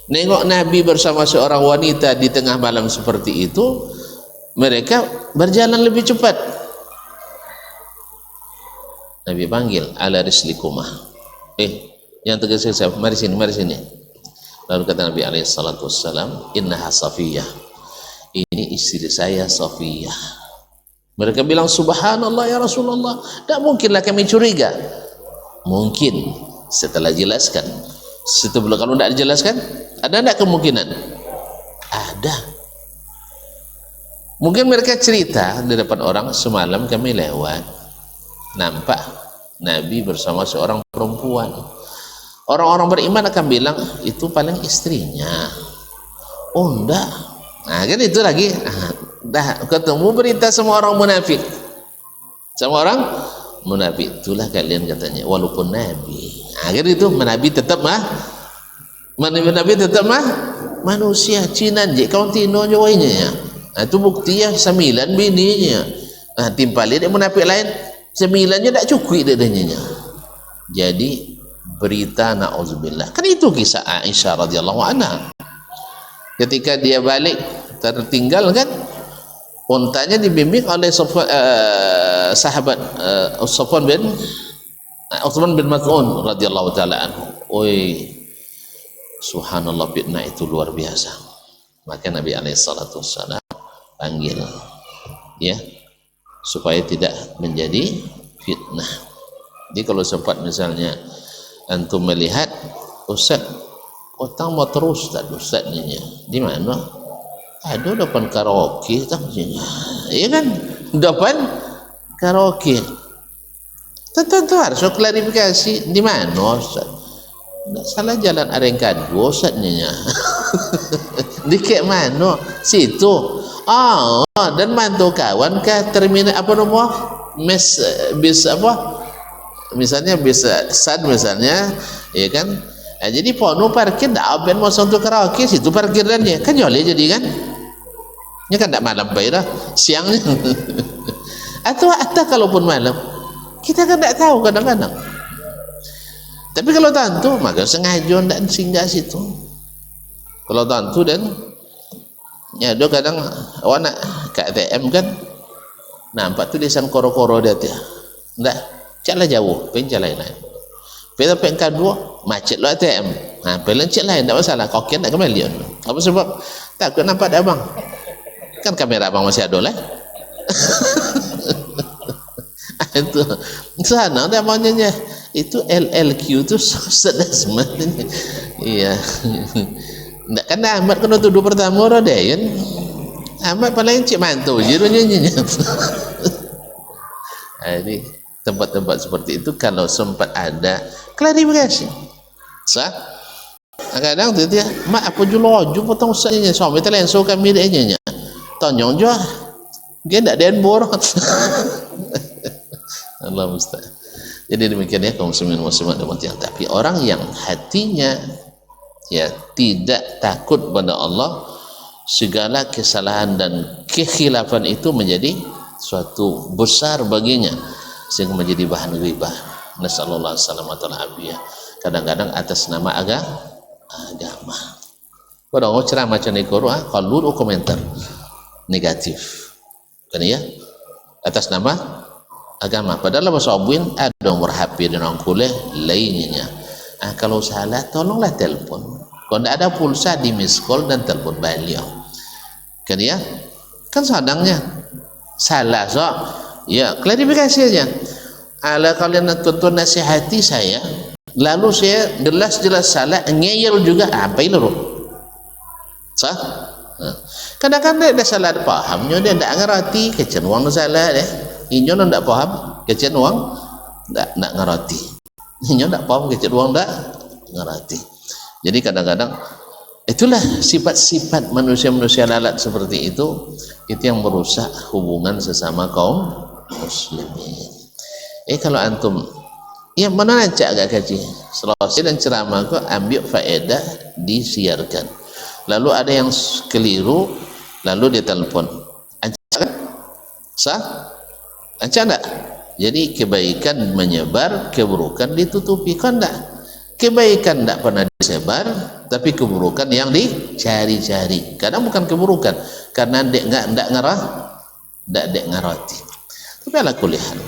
Nengok Nabi bersama seorang wanita di tengah malam seperti itu, mereka berjalan lebih cepat. Nabi panggil, ala rislikumah. Yang tegas siapa? Mari sini. Lalu kata Nabi SAW, innaha Safiyah. Ini istri saya Safiyah. Mereka bilang, subhanallah ya Rasulullah, tak mungkinlah kami curiga. Mungkin setelah jelaskan. Setelah kalau tidak dijelaskan, ada tidak kemungkinan? Ada. Mungkin mereka cerita di depan orang, semalam kami lewat, nampak Nabi bersama seorang perempuan. Orang-orang beriman akan bilang itu paling istrinya. Oh enggak. Nah kan itu lagi. Dah ketemu berita sama orang munafik. Sama orang munafik. Itulah kalian katanya. Walaupun Nabi. Nah kan itu Nabi tetap manusia. Cinan je kawan tino jawainya. Nah itu bukti ya 9 bininya. Nah timpalin dia munafik lain 9-nya tak cukup dadanya. Jadi berita na'udzubillah. Kan itu kisah Aisyah radhiyallahu anha. Ketika dia balik tertinggal kan, untanya dibimbing oleh sahabat Utsman bin Mas'ud radhiyallahu taala anhu. Oi, subhanallah, fitnah itu luar biasa. Maka Nabi SAW panggil, ya, supaya tidak menjadi fitnah. Jadi kalau sempat misalnya antum melihat Ustaz utang mau terus tak Ustaz ni di mana? Ada depan karaoke tak? Iya kan, depan karaoke. Tentu harus klarifikasi di mana Ustaz? Tak salah jalan Arengkadu Ustaz ni. Di kek mana? Situ. Oh, dan mantu kawan ke terminal apa nama? Bis apa? Misalnya bis SAD misalnya, ya kan? Jadi pono parkir dah ben mau untuk karaoke situ parkirannya. Kan jolly jadi kan? Ya kan tak malam baik dah, siangnya. atau kalaupun malam, kita kan tak tahu kadang-kadang. Tapi kalau tentu, maka sengaja tak singgah situ. Kalau tentu dan ya ada kadang awak nak ke ATM kan nampak tulisan koro-koro dia tu. Enggak, caklah jauh, pengen lain. Bila pengen kedua, macet lo ATM. Ha, bila cek lain tak masalah, kokian tak kembali. Apa sebab? Takut nampak dah abang. Kan kamera abang masih ada lah. Itu sana dia maunya itu LLQ tu sudah sebenarnya. Iya. Ndak kan Ahmad kena tuduh pertama dah kan. Ahmad paling cik mantu je nyanyi. Jadi tempat-tempat seperti itu kalau sempat ada klarifikasi. Sah? Kadang tu dia, mak apa jual potong usahanya suami telenso kami dia nya. Tonyong jo. Dia ndak den bor. Allah musta'an. Jadi demikian ya kaum muslimin muslimat yang tapi orang yang hatinya ya tidak takut pada Allah, segala kesalahan dan kekhilafan itu menjadi suatu besar baginya sehingga menjadi bahan ghibah. Nasallallahu alaihi wasallam. Kadang-kadang atas nama agama. Orang ceramah macam ni Quran kalau komentar negatif. Kan ya? Atas nama agama. Padahal bahasa Abuin ada nomor HP dan orang kuliah lainnya. Kalau salah tolonglah telefon. Kalau tidak ada pulsa di miss call dan telefon beliau. Kan ya? Kan sadangnya salah so. Ya, klarifikasinya. Ala kalian tuntun nasihati saya, lalu saya jelas-jelas salah, ngeyel juga apa itu? Sah? Kadang-kadang dia salah pahamnya, dia tidak ngerti kecenderungan salah deh. Inyo tidak paham kecenderungan tidak ngerti. Inyo tidak paham kecenderungan tidak ngerti. Jadi kadang-kadang itulah sifat-sifat manusia-manusia lalat seperti itu yang merusak hubungan sesama kaum muslimin. Kalau antum ya mana aja agak kaji selesai dan ceramah kok ambil faedah disiarkan, lalu ada yang keliru lalu dia telepon ancak sah ancak enggak? Jadi kebaikan menyebar, keburukan ditutupi. Kan enggak? Kebaikan enggak pernah disebar, tapi keburukan yang dicari-cari. Kadang bukan keburukan karena dek enggak ngerti. Tapi ala kulihan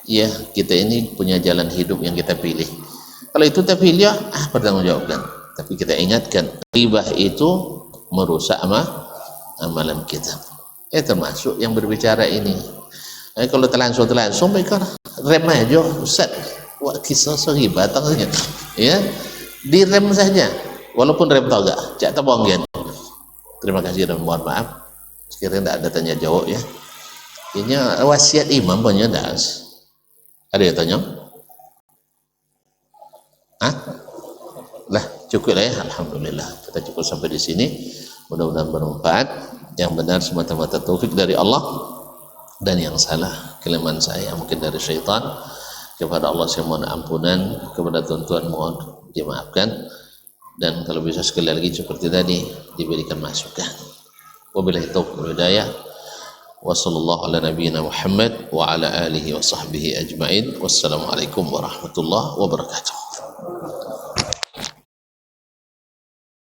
ya kita ini punya jalan hidup yang kita pilih. Kalau itu kita pilih pertanggungjawabkan. Tapi kita ingatkan ghibah itu merusak amalan kita. Termasuk yang berbicara ini. Kalau terlangsung mereka rem aja Ustaz. Wah kisah ghibah tangnya. Ya, direm saja. Walaupun rem tau gak, cak tabonggen. Terima kasih dan mohon maaf. Sekiranya tidak ada tanya jawab ya. Ini wasiat imam punya das. Ada yang tanya? Lah cukup lah ya. Alhamdulillah kita cukup sampai di sini. Mudah-mudahan bermanfaat. Yang benar semata-mata taufik dari Allah, dan yang salah kelemahan saya mungkin dari syaitan. Kepada Allah saya mohon ampunan, kepada tuan-tuan mohon dimaafkan, dan kalau bisa sekali lagi seperti tadi diberikan masukan. Wabillahi taufiq wal hidayah. Wassallallahu ala nabiyyina Muhammad wa ala alihi wa sahbihi ajma'in. Wassalamualaikum warahmatullahi wabarakatuh.